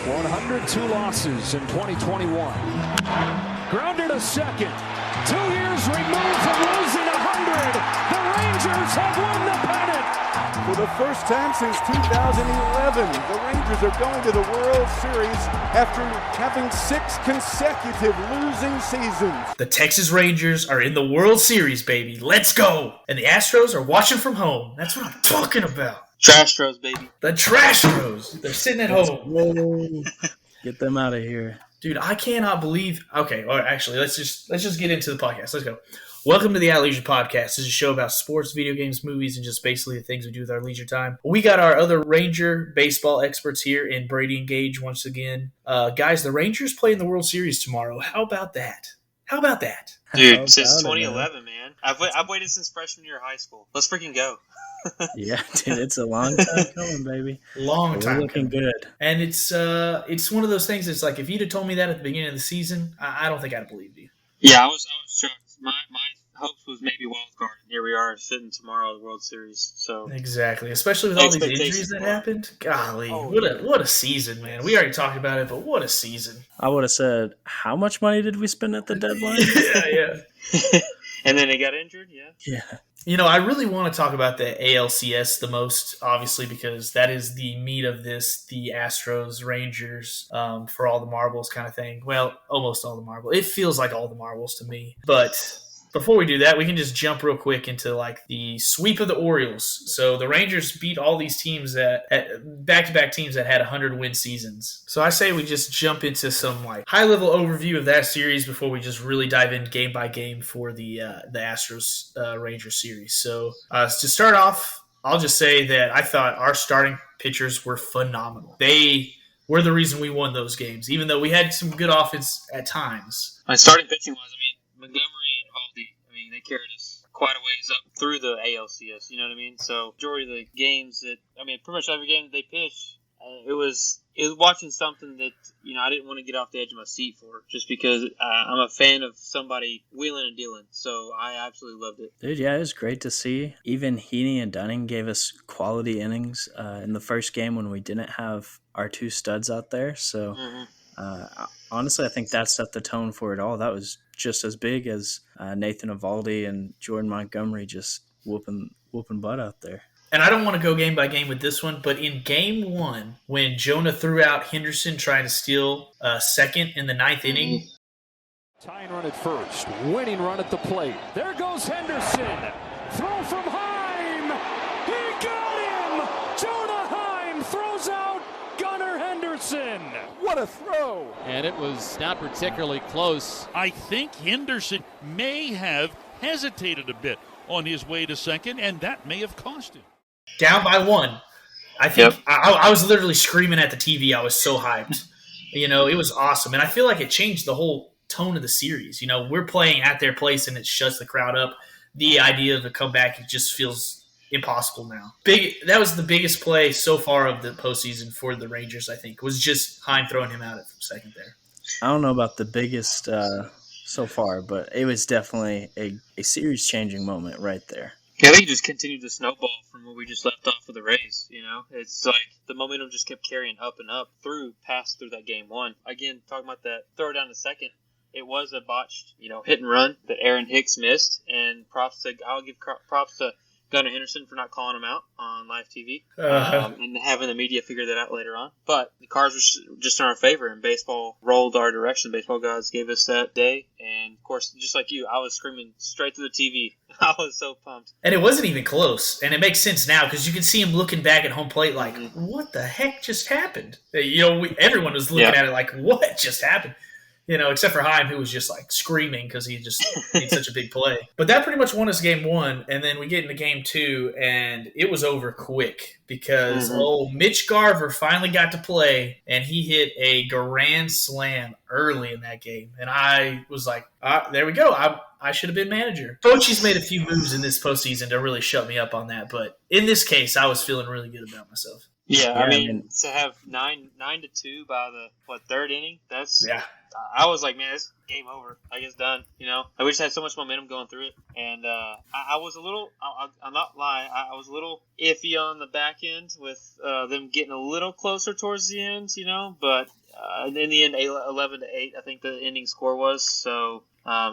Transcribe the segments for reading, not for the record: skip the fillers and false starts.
102 losses in 2021. Grounded to second. 2 years removed from losing 100. The Rangers have won the pennant. For the first time since 2011, the Rangers are going to the World Series after having 6 consecutive losing seasons. The Texas Rangers are in the World Series, baby. Let's go! And the Astros are watching from home. That's what I'm talking about. Trastros, baby. The Trastros. They're sitting at home. Whoa. Get them out of here. Dude, I cannot believe. Okay, all right, actually, let's just get into the podcast. Let's go. Welcome to the At Leisure Podcast. This is a show about sports, video games, movies, and just basically the things we do with our leisure time. We got our other Ranger baseball experts here in Brady and Gage once again. Guys, the Rangers play in the World Series tomorrow. How about that? Dude, since 2011, man. I've waited since freshman year of high school. Let's freaking go. Yeah, dude, it's a long time coming, baby. Long time. We're looking good. And it's one of those things that's like, if you'd have told me that at the beginning of the season, I don't think I'd have believed you. Yeah, I was shocked. My hopes was maybe wild card. Here we are sitting tomorrow at the World Series. So exactly, especially with all these injuries that happened. Golly, what a season, man. We already talked about it, but what a season. I would have said, how much money did we spend at the deadline? yeah. And then he got injured, yeah. Yeah. You know, I really want to talk about the ALCS the most, obviously, because that is the meat of this, the Astros, Rangers, for all the marbles kind of thing. Well, almost all the marbles. It feels like all the marbles to me. But before we do that, we can just jump real quick into like the sweep of the Orioles. So the Rangers beat all these teams back-to-back teams that had 100-win seasons. So I say we just jump into some like high-level overview of that series before we just really dive in game by game for the Astros Rangers series. So to start off, I'll just say that I thought our starting pitchers were phenomenal. They were the reason we won those games, even though we had some good offense at times. My starting pitching was, Montgomery and Valdi. They carried us quite a ways up through the ALCS, you know what I mean? So, majority of the games that, pretty much every game that they pitched, it was watching something that, I didn't want to get off the edge of my seat for, just because I'm a fan of somebody wheeling and dealing. So, I absolutely loved it. Dude, yeah, it was great to see. Even Heaney and Dunning gave us quality innings in the first game when we didn't have our 2 studs out there. So, honestly, I think that set the tone for it all. That was just as big as Nathan Eovaldi and Jordan Montgomery just whooping butt out there. And I don't want to go game by game with this one, but in game 1, when Jonah threw out Henderson trying to steal second in the 9th inning. Tying run at first, winning run at the plate. There goes Henderson. Throw from Heim. He got him. Jonah Heim throws out Gunnar Henderson. What a throw. And it was not particularly close. I think Henderson may have hesitated a bit on his way to second, and that may have cost him. Down by 1. I think I was literally screaming at the TV. I was so hyped. It was awesome. And I feel like it changed the whole tone of the series. We're playing at their place, and it shuts the crowd up. The idea of the comeback, it just feels impossible now. That was the biggest play so far of the postseason for the Rangers, I think, was just Heim throwing him out at second there. I don't know about the biggest so far, but it was definitely a series-changing moment right there. Yeah, they just continued to snowball from where we just left off with the Rays, It's like the momentum just kept carrying up and up through that game 1. Again, talking about that throw down to second, it was a botched, hit and run that Aaron Hicks missed, and I'll give props to Gunnar Henderson for not calling him out on live TV and having the media figure that out later on. But the cards were just in our favor, and baseball rolled our direction. Baseball gods gave us that day. And, of course, just like you, I was screaming straight to the TV. I was so pumped. And it wasn't even close. And it makes sense now because you can see him looking back at home plate like, what the heck just happened? Everyone was looking at it like, what just happened? Except for Heim, who was just like screaming because he just made such a big play. But that pretty much won us game 1, and then we get into game 2, and it was over quick because Mitch Garver finally got to play, and he hit a grand slam early in that game. And I was like, there we go. I should have been manager. Bochy's made a few moves in this postseason to really shut me up on that, but in this case, I was feeling really good about myself. Yeah, Yeah, I mean, to have 9-2 by the third inning, that's Yeah. I was like, man, it's game over. Like, it's done. You know, like, we just had so much momentum going through it, and I was a little. I'm not lying. I was a little iffy on the back end with them getting a little closer towards the end. You know, but in the end, 11-8, I think the ending score was. So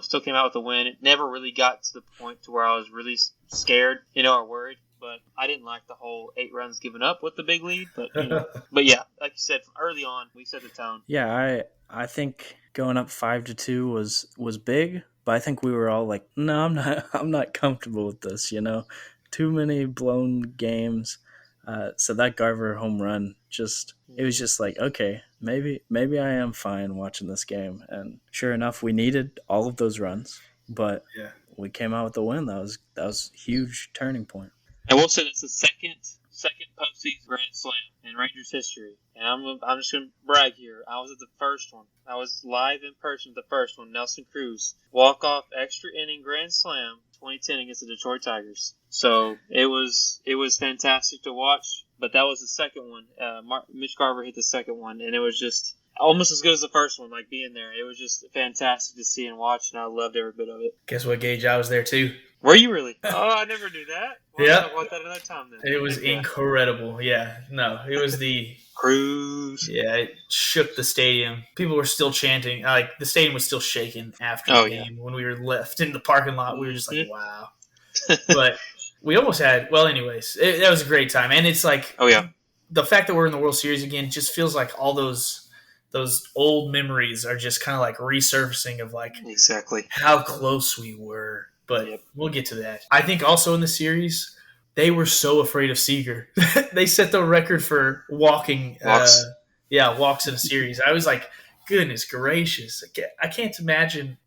still came out with a win. It never really got to the point to where I was really scared, or worried. But I didn't like the whole 8 runs given up with the big lead. But but yeah, like you said, from early on, we set the tone. Yeah, I think going up 5-2 was big, but I think we were all like, no, I'm not comfortable with this. Too many blown games. So that Garver home run it was just like, okay, maybe I am fine watching this game. And sure enough, we needed all of those runs, but we came out with the win. That was a huge turning point. And we'll say that's the second postseason grand slam in Rangers history. And I'm just gonna brag here. I was at the first one. I was live in person at the first one. Nelson Cruz walk off extra inning grand slam 2010 against the Detroit Tigers. So it was fantastic to watch. But that was the second one. Mitch Garver hit the second one, and it was just almost as good as the first one. Like, being there, it was just fantastic to see and watch, and I loved every bit of it. Guess what, Gage? I was there too. Were you really? Oh, I never knew that. Well, Yeah. I'll talk about that another time then. It was incredible. Yeah. No, it was the Cruz. Yeah, it shook the stadium. People were still chanting. Like, the stadium was still shaking after the game. When we were left in the parking lot, we were just like, wow. But we almost had, well, anyways, that was a great time. And it's like, the fact that we're in the World Series again just feels like all those old memories are just kind of like resurfacing of like exactly how close we were. But we'll get to that. I think also in the series, they were so afraid of Seager. They set the record for walking. Walks. Walks in a series. I was like, goodness gracious. I can't imagine.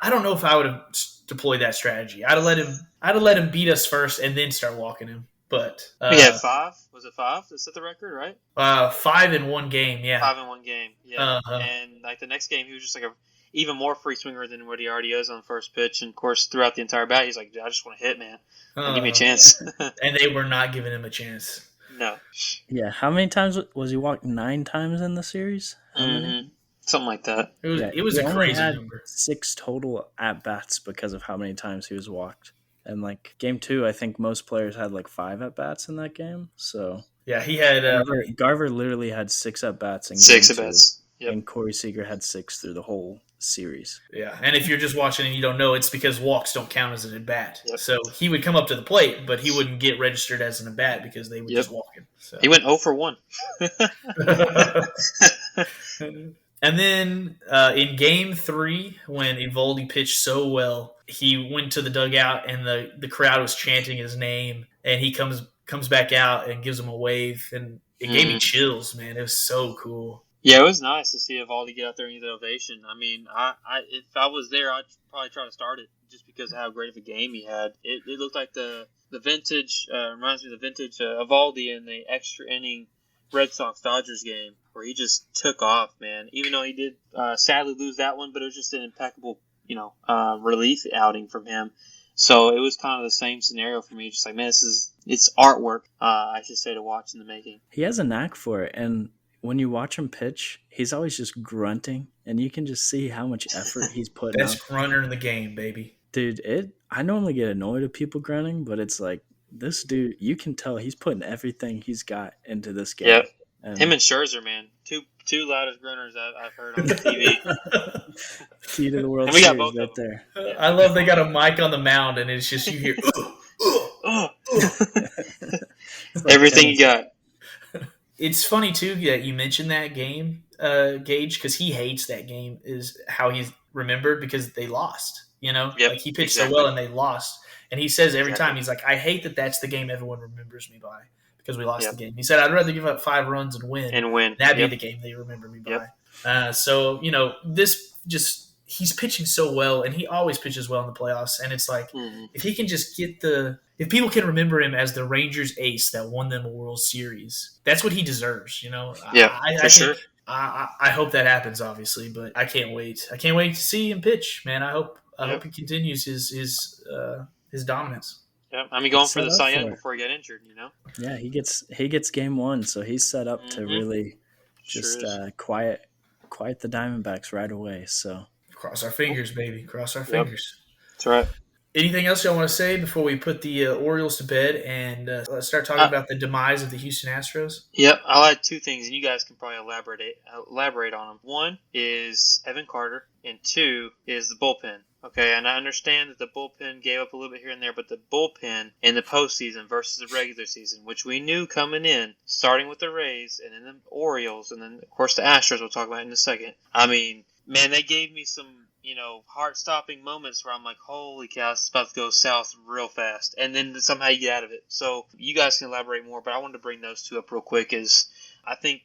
I don't know if I would have deployed that strategy. I'd have let him beat us first and then start walking him. But we had 5. Was it 5 that set the record, right? 5 in one game, yeah. 5 in one game, yeah. And like the next game, he was just like even more free swinger than what he already is on first pitch. And of course, throughout the entire bat, he's like, I just want to hit, man. Give me a chance. And they were not giving him a chance. No. Yeah, how many times was he walked? 9 times in the series? Something like that. It was a crazy number. 6 total at bats because of how many times he was walked. And like game 2, I think most players had like 5 at bats in that game. So yeah, he had Garver literally had 6 at bats in 6 game at bats. Yep. And Corey Seager had 6 through the whole series. Yeah, and if you're just watching and you don't know, it's because walks don't count as an at bat. Yep. So he would come up to the plate, but he wouldn't get registered as an at bat because they would just walk him. So. He went 0 for 1. And then in game 3, when Eovaldi pitched so well, he went to the dugout and the crowd was chanting his name, and he comes back out and gives him a wave, and it gave me chills, man. It was so cool. Yeah, it was nice to see Eovaldi get out there and get the ovation. I mean, if I was there, I'd probably try to start it just because of how great of a game he had. It looked like the vintage, reminds me of the vintage Eovaldi in the extra inning Red Sox-Dodgers game where he just took off, man. Even though he did sadly lose that one, but it was just an impeccable, relief outing from him. So it was kind of the same scenario for me. Just like, man, it's artwork, I should say, to watch in the making. He has a knack for it, and when you watch him pitch, he's always just grunting, and you can just see how much effort he's putting out. Best grunter in the game, baby. Dude, I normally get annoyed at people grunting, but it's like, this dude, you can tell he's putting everything he's got into this game. Yep. Him and Scherzer, man. Two loudest grunters I've heard on the TV. Key to the World Series right there. Yeah. I love they got a mic on the mound, and it's just you hear, everything you got. It's funny, too, that you mentioned that game, Gage, because he hates that game, is how he's remembered because they lost, Yep, like he pitched so well and they lost. And he says every time, he's like, I hate that that's the game everyone remembers me by because we lost the game. He said, I'd rather give up 5 runs and win. That'd be the game they remember me by. So, this just – he's pitching so well, and he always pitches well in the playoffs. And it's like if he can just get if people can remember him as the Rangers ace that won them a World Series, that's what he deserves, Yeah, for sure. I hope that happens, obviously, but I can't wait. I can't wait to see him pitch, man. I hope he continues his dominance. Yeah, I mean, going for the Set up Cy Young for it. before he got injured, Yeah, he gets game one, so he's set up to really just quiet the Diamondbacks right away. So Cross our fingers, baby. Cross our fingers. That's right. Anything else y'all want to say before we put the Orioles to bed and let's start talking about the demise of the Houston Astros? Yep, I'll add two things, and you guys can probably elaborate on them. One is Evan Carter, and two is the bullpen. Okay, and I understand that the bullpen gave up a little bit here and there, but the bullpen in the postseason versus the regular season, which we knew coming in, starting with the Rays and then the Orioles, and then, of course, the Astros we'll talk about in a second. I mean, man, they gave me some, heart-stopping moments where I'm like, holy cow, it's about to go south real fast. And then somehow you get out of it. So you guys can elaborate more, but I wanted to bring those two up real quick is I think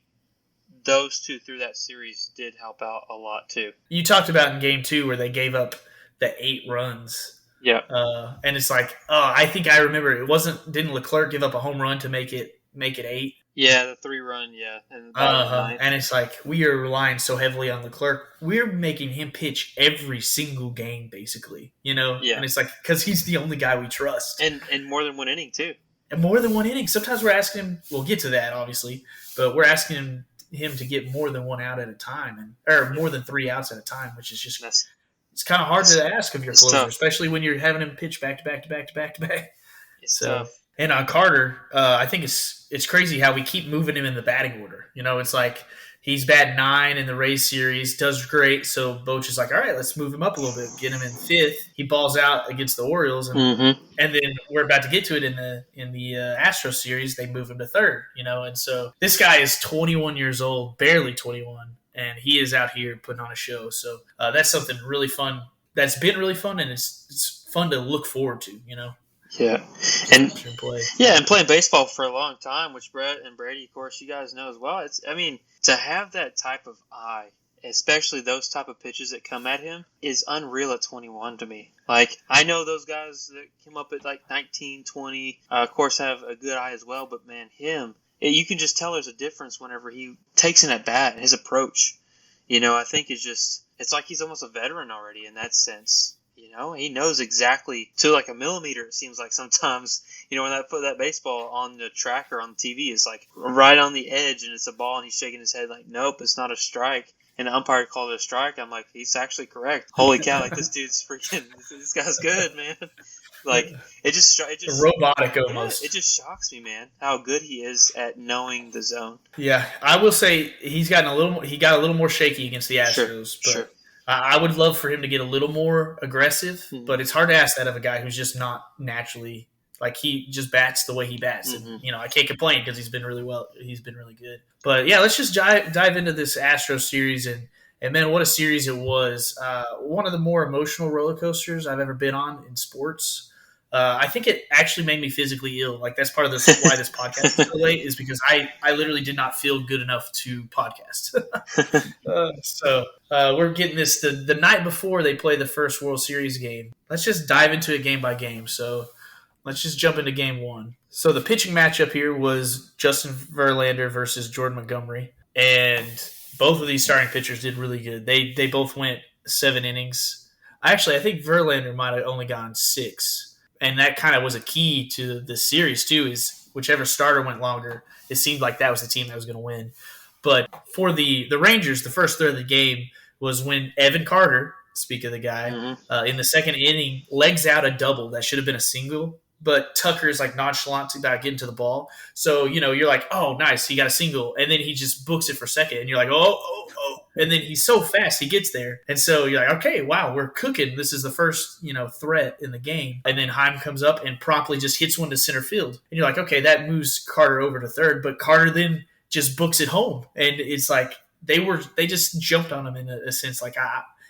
those two through that series did help out a lot too. You talked about in game 2 where they gave up the 8 runs. Yeah. And it's like, I think I remember didn't Leclerc give up a home run to make it 8? Yeah, the 3-run, yeah. And it's like we are relying so heavily on Leclerc. We're making him pitch every single game, basically. Yeah. And it's like because he's the only guy we trust. And more than one inning too. And more than one inning. Sometimes we're asking him. We'll get to that, obviously, but we're asking him to get more than one out at a time, or more than 3 outs at a time, which is just it's kind of hard to ask of your closer, especially when you're having him pitch back to back to back to back to back. It's tough. And on Carter, I think it's crazy how we keep moving him in the batting order. It's like he's batting 9 in the Rays series, does great. So Boch is like, all right, let's move him up a little bit, get him in 5th. He balls out against the Orioles, and then we're about to get to it in the Astros series. They move him to 3rd, And so this guy is 21 years old, barely 21, and he is out here putting on a show. So that's something really fun. That's been really fun, and it's fun to look forward to. Yeah, and playing baseball for a long time, which Brett and Brady, of course, you guys know as well. To have that type of eye, especially those type of pitches that come at him, is unreal at 21 to me. Like, I know those guys that came up at like 19, 20, of course, have a good eye as well. But man, you can just tell there's a difference whenever he takes an at bat and his approach. I think it's like he's almost a veteran already in that sense. He knows exactly to like a millimeter. It seems like sometimes, when that baseball on the track or on the TV is like right on the edge and it's a ball and he's shaking his head like, nope, it's not a strike. And the umpire called it a strike. I'm like, he's actually correct. Holy cow! Like this dude's freaking. This guy's good, man. Like it just robotic almost. Yeah, it just shocks me, man, how good he is at knowing the zone. Yeah, I will say he got a little more shaky against the Astros, Sure. I would love for him to get a little more aggressive, but it's hard to ask that of a guy who's just not naturally like he just bats the way he bats. And, I can't complain because he's been really well. He's been really good. But yeah, let's just dive into this Astros series and man, what a series it was. One of the more emotional roller coasters I've ever been on in sports. I think it actually made me physically ill. Like that's part of why this podcast is so late is because I literally did not feel good enough to podcast. So we're getting this the night before they play the first World Series game. Let's just dive into it game by game. So let's just jump into game 1. So the pitching matchup here was Justin Verlander versus Jordan Montgomery, and both of these starting pitchers did really good. They both went 7 innings. I think Verlander might have only gone 6. And that kind of was a key to the series, too, is whichever starter went longer, it seemed like that was the team that was going to win. But for the Rangers, the first third of the game was when Evan Carter, speak of the guy, in the 2nd inning, legs out a double that should have been a single. But Tucker is like nonchalant about getting to the ball. So, you're like, oh, nice, he got a single. And then he just books it for second. And you're like, oh. And then he's so fast, he gets there. And so you're like, okay, wow, we're cooking. This is the first, threat in the game. And then Heim comes up and promptly just hits one to center field. And you're like, okay, that moves Carter over to 3rd. But Carter then just books it home. And it's like they just jumped on him in a sense. Like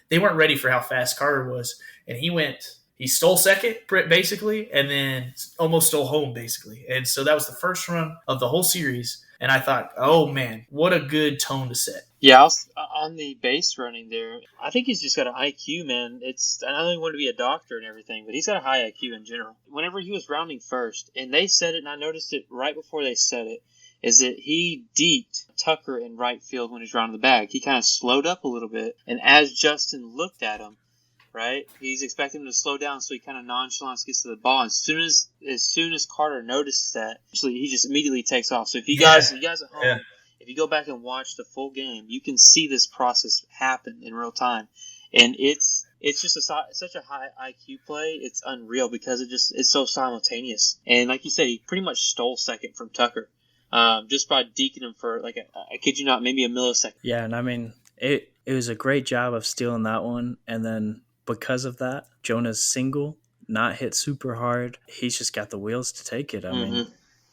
they weren't ready for how fast Carter was. And he stole second, basically, and then almost stole home, basically. And so that was the first run of the whole series. And I thought, oh, man, what a good tone to set. Yeah, on the base running there, I think he's just got an IQ, man. I don't even want to be a doctor and everything, but he's got a high IQ in general. Whenever he was rounding first, and they said it, and I noticed it right before they said it, is that he deeped Tucker in right field when he was rounding the bag. He kind of slowed up a little bit, and as Justin looked at him, right? He's expecting him to slow down, so he kind of nonchalantly gets to the ball. As soon as Carter notices that, actually, he just immediately takes off. So if you guys at home, if you go back and watch the full game, you can see this process happen in real time, and it's just such a high IQ play. It's unreal because it's so simultaneous. And like you said, he pretty much stole second from Tucker, just by deking him for like I kid you not, maybe a millisecond. Yeah, and I mean it was a great job of stealing that one, and then because of that, Jonah's single not hit super hard. He's just got the wheels to take it. I mean,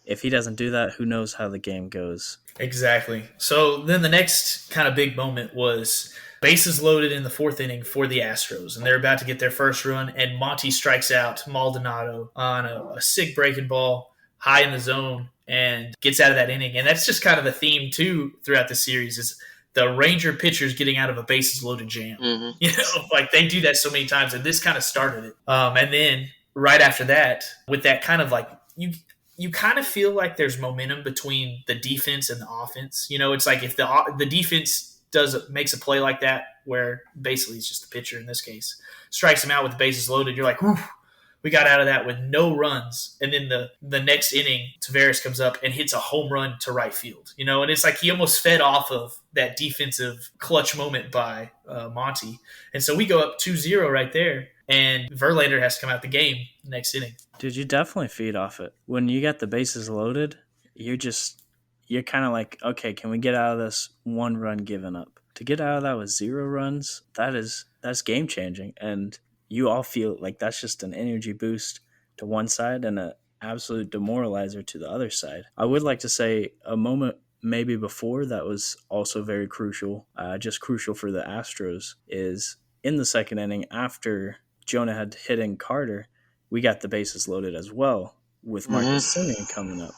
if he doesn't do that, who knows how the game goes. Exactly. So then the next kind of big moment was bases loaded in the fourth inning for the Astros, and they're about to get their first run, and Monty strikes out Maldonado on a sick breaking ball high in the zone and gets out of that inning. And that's just kind of the theme, too, throughout the series is the Ranger pitchers getting out of a bases loaded jam. You know, like they do that so many times, and this kind of started it. And then right after that, with that kind of like you kind of feel like there's momentum between the defense and the offense. You know, it's like if the defense makes a play like that where basically it's just the pitcher in this case strikes him out with the bases loaded, you're like, whew, we got out of that with no runs. And then the next inning, Taveras comes up and hits a home run to right field. You know, and it's like he almost fed off of that defensive clutch moment by Monty. And so we go up 2-0 right there, and Verlander has to come out the game next inning. Dude, you definitely feed off it. When you get the bases loaded, you're kind of like, okay, can we get out of this one run given up? To get out of that with 0 runs, that's game changing. And you all feel like that's just an energy boost to one side and an absolute demoralizer to the other side. I would like to say a moment maybe before that was also very crucial, just crucial for the Astros, is in the second inning after Jonah had hit in Carter, we got the bases loaded as well with Marcus Semien coming up.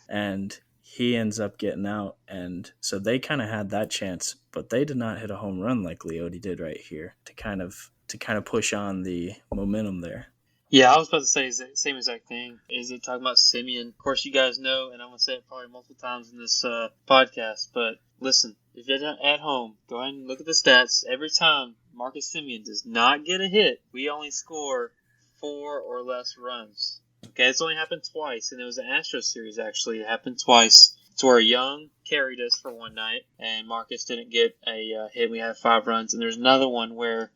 And he ends up getting out, and so they kind of had that chance, but they did not hit a home run like Leote did right here to kind of push on the momentum there. Yeah, I was about to say the same exact thing. Is it talking about Semien? Of course, you guys know, and I'm going to say it probably multiple times in this podcast, but listen, if you're at home, go ahead and look at the stats. Every time Marcus Semien does not get a hit, we only score 4 or less runs. Okay, it's only happened twice, and it was the Astros series, actually. It happened twice. It's where Young carried us for one night, and Marcus didn't get a hit. We had 5 runs. And there's another one where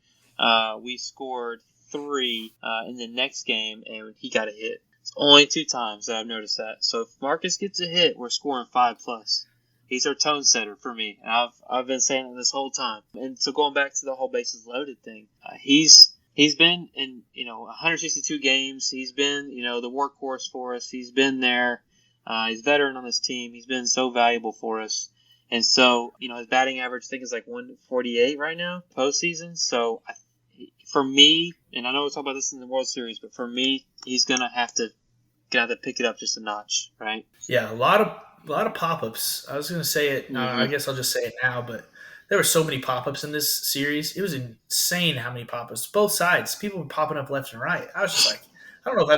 we scored 3 in the next game, and he got a hit. It's only 2 times that I've noticed that. So if Marcus gets a hit, we're scoring 5+. He's our tone setter for me. And I've been saying it this whole time. And so going back to the whole bases loaded thing, He's been in, 162 games. He's been, the workhorse for us. He's been there. He's a veteran on this team. He's been so valuable for us. And so, his batting average, I think, is like 148 right now, postseason. So, for me, and I know we'll talk about this in the World Series, but for me, he's going to have to pick it up just a notch, right? Yeah, a lot of pop-ups. I was going to say it. I guess I'll just say it now, but there were so many pop-ups in this series. It was insane how many pop-ups. Both sides. People were popping up left and right. I was just like, I don't know if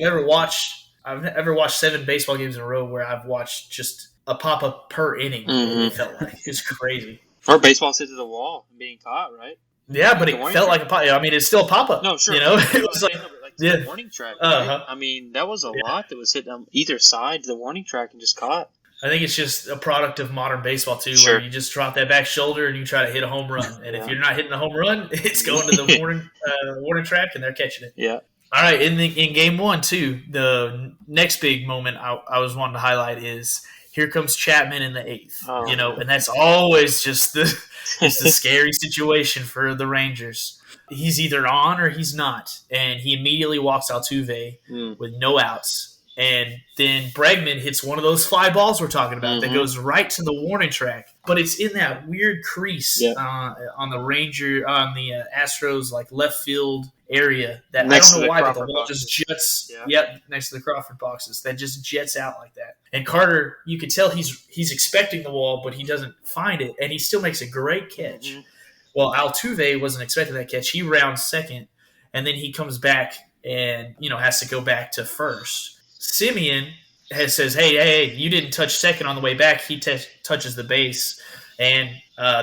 I've ever watched 7 baseball games in a row where I've watched just a pop-up per inning. It felt like. It was crazy. Or baseball hit to the wall and being caught, right? Yeah, but it felt like a pop-up. I mean, it's still a pop-up. No, sure. It was like the warning track. Right? I mean, that was a lot that was hit on either side of the warning track and just caught. I think it's just a product of modern baseball, too, where you just drop that back shoulder and you try to hit a home run. And if you're not hitting a home run, it's going to the warning track, and they're catching it. Yeah. All right, in Game 1, too, the next big moment I was wanting to highlight is here comes Chapman in the 8th. And that's always just the scary situation for the Rangers. He's either on or he's not, and he immediately walks Altuve with no outs. And then Bregman hits one of those fly balls we're talking about that goes right to the warning track. But it's in that weird crease on the Astros like left field area that next I don't know why, but the Crawford ball boxes. just jets. Yep, next to the Crawford boxes, that just jets out like that. And Carter, you could tell he's expecting the wall, but he doesn't find it, and he still makes a great catch. Well, Altuve wasn't expecting that catch. He rounds second, and then he comes back and has to go back to first. Semien says, hey, you didn't touch second on the way back. He touches the base, And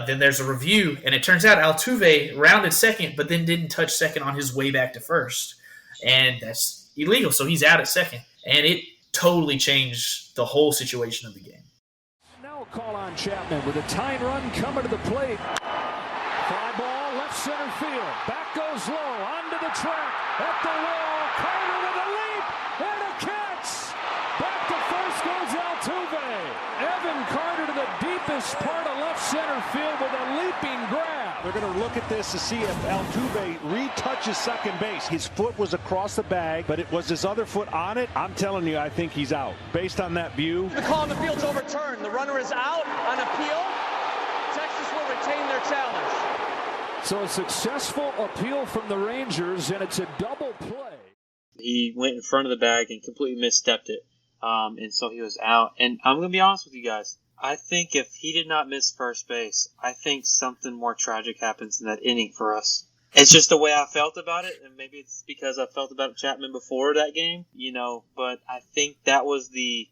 then there's a review, and it turns out Altuve rounded second, but then didn't touch second on his way back to first. And that's illegal, so he's out at second. And it totally changed the whole situation of the game. Now a call on Chapman with a tying run coming to the plate. Fly ball, left center field. Back goes low, onto the track, at the wall. Carter with a leap and a catch. Back to first goes Altuve. Evan Carter to the deepest part of left center field with a leaping grab. They're going to look at this to see if Altuve retouches second base. His foot was across the bag, but it was his other foot on it. I'm telling you, I think he's out. Based on that view. The call on the field's overturned. The runner is out on appeal. Texas will retain their challenge. So a successful appeal from the Rangers, and it's a double play. He went in front of the bag and completely misstepped it. And so he was out. And I'm going to be honest with you guys. I think if he did not miss first base, I think something more tragic happens in that inning for us. It's just the way I felt about it, and maybe it's because I felt about Chapman before that game, but I think that was the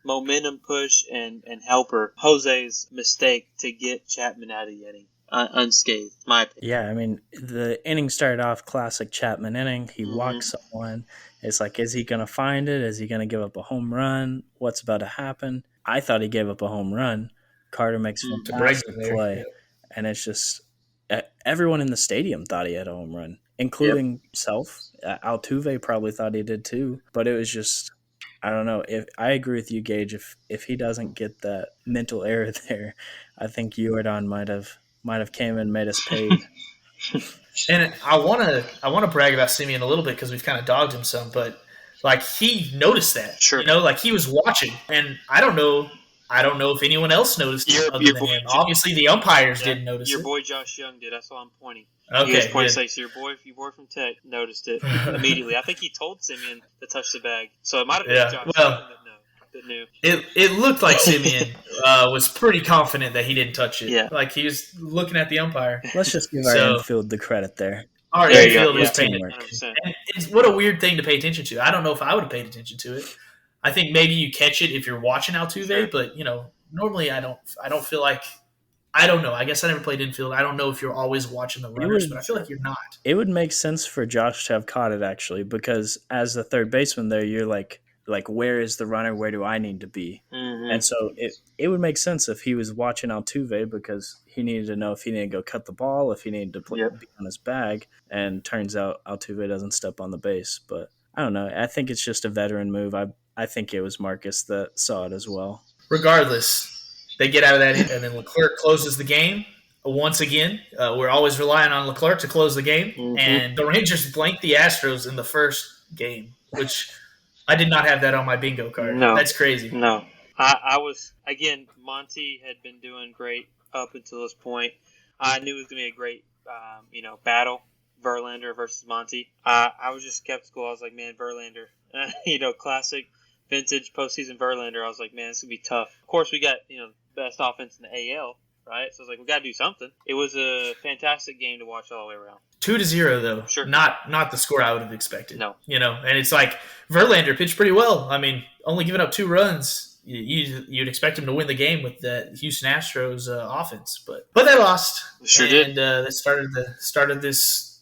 momentum push and helper, Jose's mistake to get Chapman out of the inning. Unscathed, my opinion. Yeah, I mean, the inning started off classic Chapman inning. He walked someone. It's like, is he going to find it? Is he going to give up a home run? What's about to happen? I thought he gave up a home run. Carter makes a fantastic play. Yeah. And it's just everyone in the stadium thought he had a home run, including himself. Altuve probably thought he did too. But it was just, I don't know. If I agree with you, Gage, if he doesn't get that mental error there, I think Jordan might have came and made us paid. And I want to brag about Simeon a little bit because we've kind of dogged him some, but like he noticed that, sure. Like he was watching, and I don't know if anyone else noticed it other than him. Obviously, the umpires didn't notice your it. Your boy Josh Young did. That's why I'm pointing. Okay, he was pointing, so your boy from Tech noticed it immediately. I think he told Simeon to touch the bag, so it might have been Josh Young that knew. It looked like Simeon was pretty confident that he didn't touch it. Yeah. Like he was looking at the umpire. Let's just give our infield the credit there. Our infield was paying attention. What a weird thing to pay attention to. I don't know if I would have paid attention to it. I think maybe you catch it if you're watching Altuve, but normally I don't feel like. I don't know. I guess I never played infield. I don't know if you're always watching the runners, but I feel like you're not. It would make sense for Josh to have caught it actually, because as the third baseman there, you're like where is the runner? Where do I need to be? Mm-hmm. And so it would make sense if he was watching Altuve, because he needed to know if he needed to go cut the ball, if he needed to be on his bag. And turns out Altuve doesn't step on the base. But I don't know. I think it's just a veteran move. I think it was Marcus that saw it as well. Regardless, they get out of that, and then Leclerc closes the game. Once again, we're always relying on Leclerc to close the game. Mm-hmm. And the Rangers blanked the Astros in the first game, which – I did not have that on my bingo card. No. That's crazy. No. I was, again, Monty had been doing great up until this point. I knew it was going to be a great, battle, Verlander versus Monty. I was just skeptical. I was like, man, Verlander, classic vintage postseason Verlander. I was like, man, this is going to be tough. Of course, we got, best offense in the AL, right? So I was like, we got to do something. It was a fantastic game to watch all the way around. 2-0 though. Sure. Not the score I would have expected. No. And it's like Verlander pitched pretty well. I mean, only giving up 2 runs. You'd expect him to win the game with the Houston Astros offense, but they lost. Sure did. And they started this.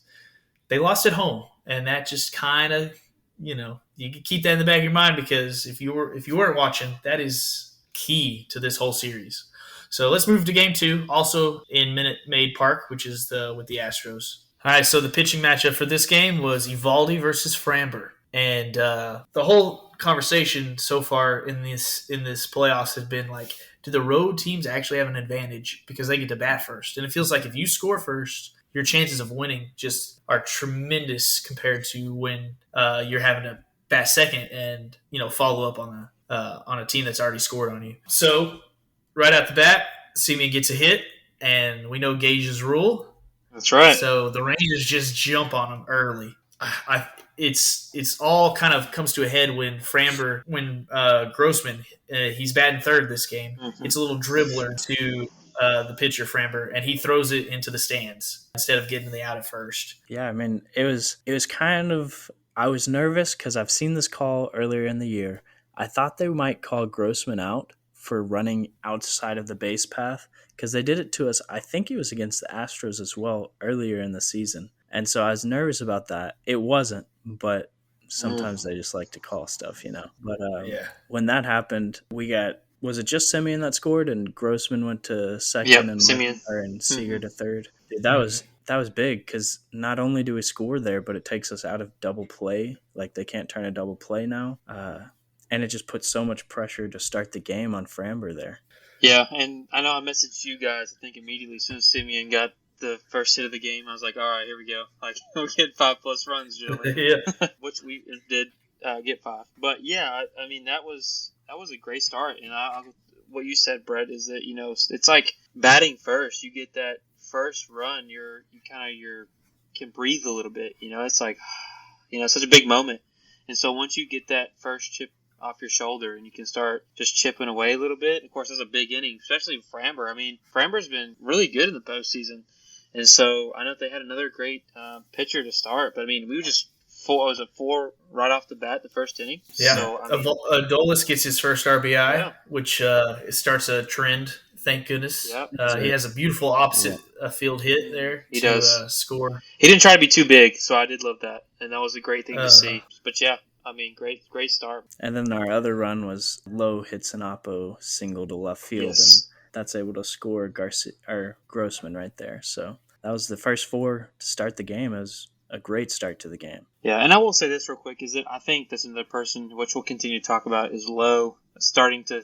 They lost at home, and that just kind of you can keep that in the back of your mind, because if you weren't watching, that is key to this whole series. So let's move to game 2, also in Minute Maid Park, which is with the Astros. All right, so the pitching matchup for this game was Eovaldi versus Framber. And the whole conversation so far in this playoffs has been like, do the road teams actually have an advantage because they get to bat first? And it feels like if you score first, your chances of winning just are tremendous compared to when you're having to bat second and follow up on a team that's already scored on you. So right out the bat, Simeon gets a hit, and we know Gage's rule. That's right. So the Rangers just jump on him early. It's all kind of comes to a head when Grossman, he's batting third this game. Mm-hmm. It's a little dribbler to the pitcher Framber, and he throws it into the stands instead of getting the out at first. Yeah, I mean, it was kind of – I was nervous because I've seen this call earlier in the year. I thought they might call Grossman out for running outside of the base path, because they did it to us. I think it was against the Astros as well earlier in the season. And so I was nervous about that. It wasn't, but sometimes they just like to call stuff, But when that happened, we got, was it just Simeon that scored and Grossman went to second and Seager to third? Dude, that was big, because not only do we score there, but it takes us out of double play. Like, they can't turn a double play now. And it just puts so much pressure to start the game on Framber there. Yeah, and I know I messaged you guys, I think, immediately as soon as Simeon got the first hit of the game. I was like, all right, here we go. Like, we'll get 5+ runs, gentlemen. Yeah. Which we did get 5. But, yeah, I mean, that was a great start. And what you said, Brett, is that, it's like batting first. You get that first run, you can breathe a little bit. It's like, such a big moment. And so once you get that first chip off your shoulder and you can start just chipping away a little bit, of course, that's a big inning, especially Framber. I mean, Framber's been really good in the postseason. And so I know they had another great pitcher to start, but I mean, we were just 4 right off the bat the first inning. Yeah, so, Adolis gets his first RBI, which it starts a trend. Thank goodness. Yep. He has a beautiful opposite field hit there. He does score. He didn't try to be too big, so I did love that, and that was a great thing to see. But yeah, I mean, great start. And then our other run was Lowe hits an oppo single to left field, and that's able to score Grossman right there. So that was the first 4 to start the game. It was a great start to the game. Yeah, and I will say this real quick, is that I think that's another person, which we'll continue to talk about, is Lowe starting to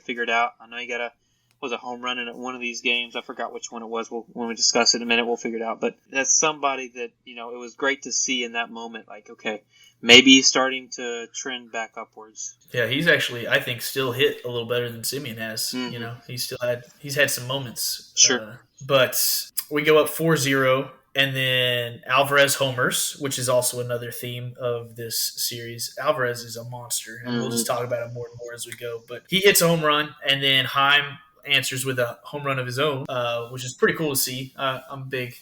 figure it out. I know he got was a home run in one of these games. I forgot which one it was. When we discuss it in a minute, we'll figure it out. But that's somebody that, it was great to see in that moment. Like, okay, maybe he's starting to trend back upwards. Yeah, he's actually, I think, still hit a little better than Simeon has. Mm-hmm. He's had some moments. Sure. But we go up 4-0, and then Alvarez homers, which is also another theme of this series. Alvarez is a monster, and we'll just talk about him more and more as we go. But he hits a home run, and then Heim answers with a home run of his own, which is pretty cool to see. I'm a big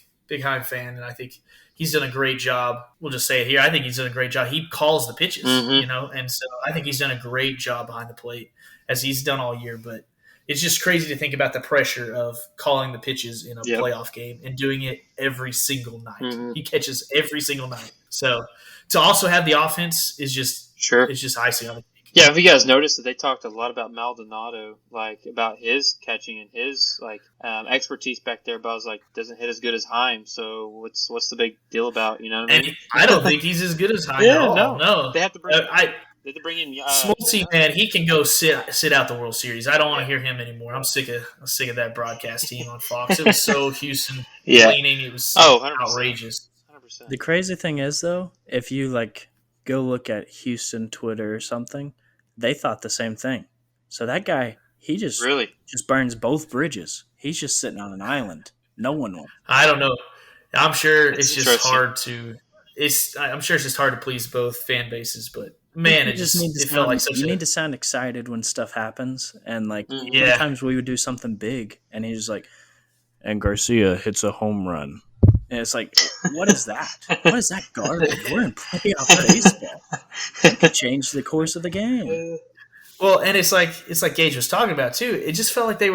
Heim fan, and I think he's done a great job. We'll just say it here. I think he's done a great job. He calls the pitches, and so I think he's done a great job behind the plate, as he's done all year. But it's just crazy to think about the pressure of calling the pitches in a playoff game and doing it every single night. He catches every single night. So to also have the offense is just it's just icing on the cake. Yeah, if you guys noticed that they talked a lot about Maldonado, like about his catching and his expertise back there, but I was like, doesn't hit as good as Heim, so what's the big deal about, you know what I mean? And I don't think he's as good as Heim at all. No. They have to bring in Smoltz, man, he can go sit out the World Series. I don't want to hear him anymore. I'm sick of that broadcast team on Fox. It was so Houston leaning. It was outrageous. 100%. The crazy thing is, though, if you go look at Houston Twitter or something, they thought the same thing. So that guy, he just burns both bridges. He's just sitting on an island. No one will. I don't know. I'm sure it's just hard to. I'm sure it's just hard to please both fan bases, but man, it felt like such. You need to sound excited when stuff happens, and sometimes we would do something big, and he's like, and Garcia hits a home run. And it's like, what is that? What is that garbage? We're in playoff baseball. That could change the course of the game. Well, and it's like Gage was talking about too. It just felt like he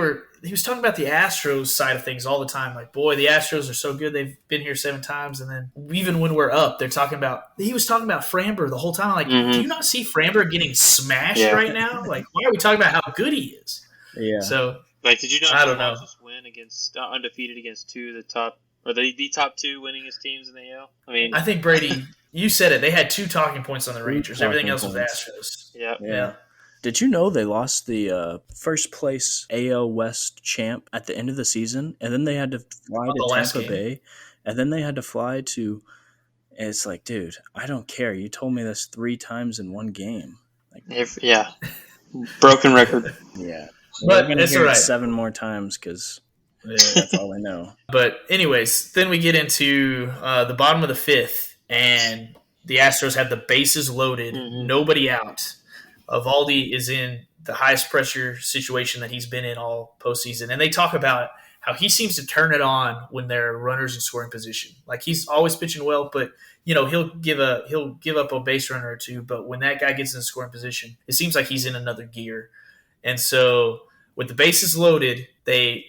was talking about the Astros side of things all the time. Like, boy, the Astros are so good. They've been here 7 times. And then even when we're up, he was talking about Framber the whole time. Like, do you not see Framber getting smashed right now? Like, why are we talking about how good he is? Yeah. So, did you not I don't know. Just win against undefeated against 2 of the top, or the top 2 winningest teams in the AL? I mean, I think Brady, you said it. They had 2 talking points on the Rangers. Everything else was Astros. Yeah. Did you know they lost the first place AL West champ at the end of the season, and then they had to fly to Tampa Bay, and then they had to fly to? And it's like, dude, I don't care. You told me this 3 times in one game. Broken record. Yeah, but we're gonna it's hear all right. it 7 more times because that's all I know. But anyways, then we get into the bottom of the 5th, and the Astros have the bases loaded, nobody out. Evaldi is in the highest pressure situation that he's been in all postseason. And they talk about how he seems to turn it on when there are runners in scoring position. Like, he's always pitching well, but he'll give up a base runner or 2. But when that guy gets in scoring position, it seems like he's in another gear. And so with the bases loaded, they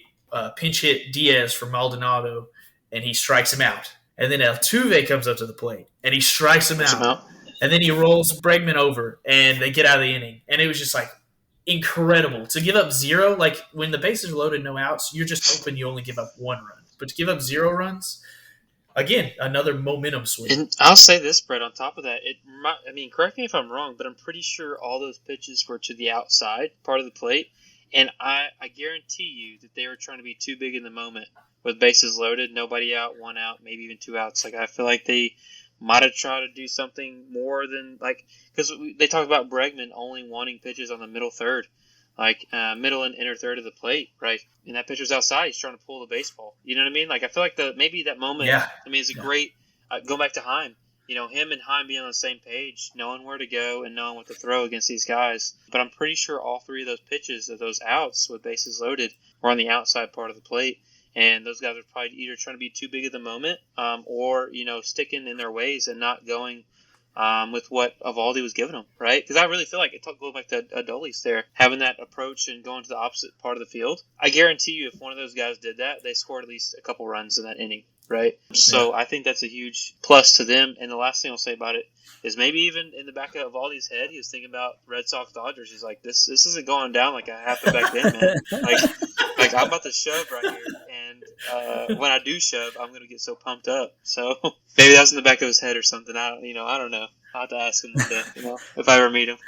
pinch hit Diaz for Maldonado, and he strikes him out. And then Altuve comes up to the plate, and he strikes him out. And then he rolls Bregman over, and they get out of the inning. And it was just like incredible. To give up 0, like when the bases are loaded, no outs, you're just hoping you only give up 1 run. But to give up 0 runs, again, another momentum swing. And I'll say this, Brett, on top of that, correct me if I'm wrong, but I'm pretty sure all those pitches were to the outside part of the plate. And I guarantee you that they were trying to be too big in the moment with bases loaded, nobody out, 1 out, maybe even 2 outs. Like, I feel like they might have tried to do something more than, like, because they talk about Bregman only wanting pitches on the middle third, like middle and inner third of the plate, right? And that pitcher's outside, he's trying to pull the baseball. You know what I mean? Like, I feel like maybe that moment, it's a great, go back to Heim. You know, him and Heim being on the same page, knowing where to go and knowing what to throw against these guys. But I'm pretty sure all 3 of those pitches, of those outs with bases loaded, were on the outside part of the plate. And those guys are probably either trying to be too big at the moment or, sticking in their ways and not going with what Eovaldi was giving them, right? Because I really feel like going back to Adolis there, having that approach and going to the opposite part of the field. I guarantee you if one of those guys did that, they scored at least a couple runs in that inning, right? So I think that's a huge plus to them. And the last thing I'll say about it is maybe even in the back of Eovaldi's head, he was thinking about Red Sox Dodgers. He's like, this isn't going down like I happened back then, man. Like I'm about to shove right here, and when I do shove, I'm gonna get so pumped up. So maybe that was in the back of his head or something. I don't know. I'll have to ask him one day, if I ever meet him.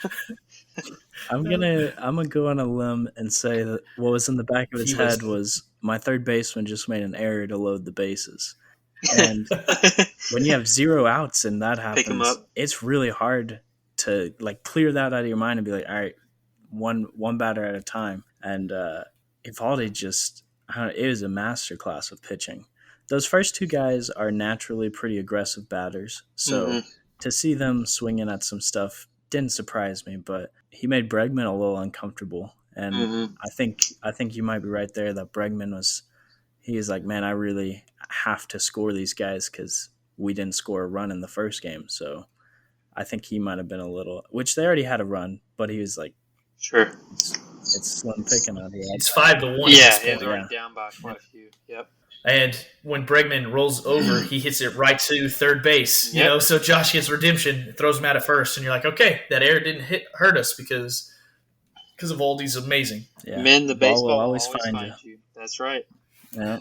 I'm gonna go on a limb and say that what was in the back of his head was my third baseman just made an error to load the bases. And when you have 0 outs and that happens, it's really hard to clear that out of your mind and be like, all right, one batter at a time. And Eovaldi it was a masterclass of pitching. Those first 2 guys are naturally pretty aggressive batters, so to see them swinging at some stuff didn't surprise me. But he made Bregman a little uncomfortable, and I think you might be right there that Bregman was. He was like, man, I really have to score these guys because we didn't score a run in the first game. So I think he might have been a little, which they already had a run, but he was like, sure, it's slim picking out here. It's 5-1. Yeah, it's already down by quite a few. Yep. And when Bregman rolls over, he hits it right to third base. You know, so Josh gets redemption, throws him out at first, and you're like, okay, that error didn't hurt us because Eovaldi's amazing. Yeah. Men, the baseball will always find you. That's right. Yeah.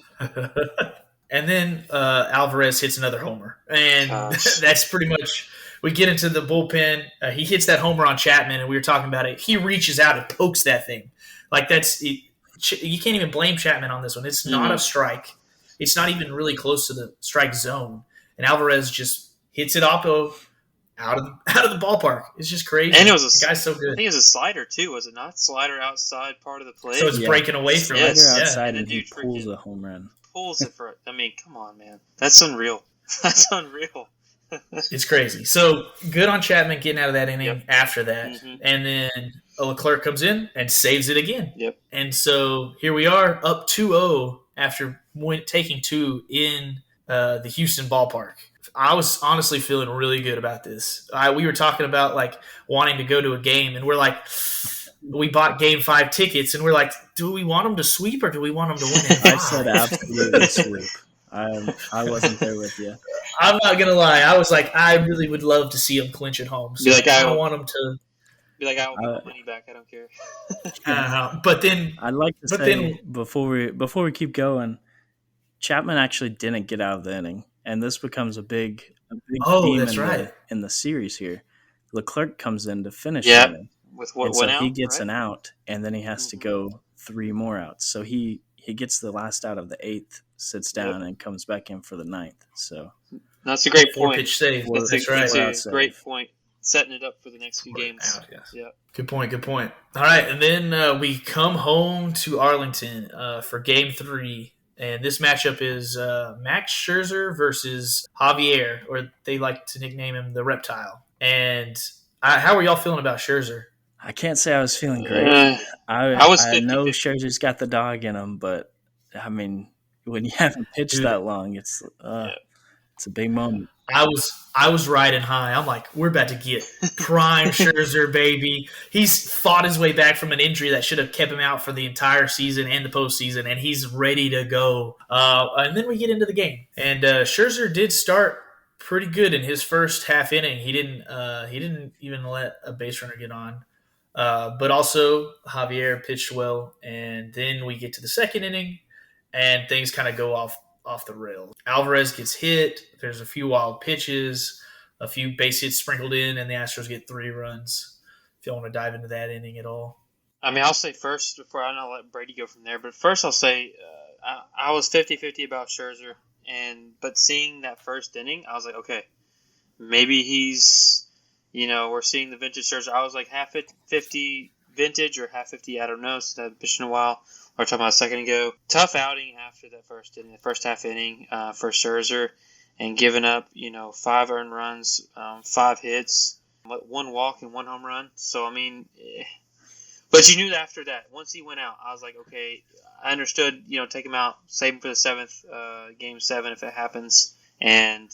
And then Alvarez hits another homer. And that's pretty much – we get into the bullpen. He hits that homer on Chapman, and we were talking about it. He reaches out and pokes that thing. Like you can't even blame Chapman on this one. It's not a strike. It's not even really close to the strike zone. And Alvarez just hits it out of the ballpark. It's just crazy. And the guy's so good. I think it was a slider, too, was it not? Slider outside part of the plate. So it's breaking away from it. Slider outside, and he pulls a home run. Pulls it for – come on, man. That's unreal. That's unreal. It's crazy. So good on Chapman getting out of that inning after that. And then Leclerc comes in and saves it again. Yep. And so here we are up 2-0 after taking 2 in the Houston ballpark. I was honestly feeling really good about this. We were talking about wanting to go to a game, and we're like, we bought Game 5 tickets, and we're like, do we want them to sweep or do we want them to win in 5? I said absolutely sweep. I wasn't there with you. I'm not gonna lie. I was like, I really would love to see them clinch at home. So I don't want them to. Be like, I will get my money back. I don't care. But then I'd like to say before we keep going, Chapman actually didn't get out of the inning, and this becomes a big theme in the series here. Leclerc comes in to finish the inning. With what went out, he gets an out, and then he has to go 3 more outs. So he gets the last out of the 8th, sits down, and comes back in for the 9th. So that's a great point. 4-pitch save. That's a great point. Setting it up for the next few games. Out, yes. Yeah. Good point. All right, and then we come home to Arlington for Game 3. And this matchup is Max Scherzer versus Javier, or they like to nickname him the Reptile. And how are y'all feeling about Scherzer? I can't say I was feeling great. I know Scherzer's got the dog in him, but I mean, when you haven't pitched that long, it's a big moment. I was riding high. I'm like, we're about to get prime Scherzer, baby. He's fought his way back from an injury that should have kept him out for the entire season and the postseason, and he's ready to go. And then we get into the game, and Scherzer did start pretty good in his first half inning. He didn't even let a base runner get on. But also Javier pitched well, and then we get to the second inning, and things kind of go off the rails. Alvarez gets hit. There's a few wild pitches, a few base hits sprinkled in, and the Astros get 3 runs. If you want to dive into that inning at all. I mean, I'll say first, before I know let Brady go from there, but first I'll say I was 50-50 about Scherzer, but seeing that first inning, I was like, okay, maybe he's, we're seeing the vintage Scherzer. I was like half 50 vintage or half 50, I don't know, since I haven't pitched in a while. We were talking about a second ago. Tough outing after that first inning, the first half inning for Scherzer, and giving up, 5 earned runs, 5 hits, 1 walk and 1 home run. So, I mean, but you knew that after that, once he went out, I was like, okay, I understood, take him out, save him for the 7th, game 7 if it happens. And,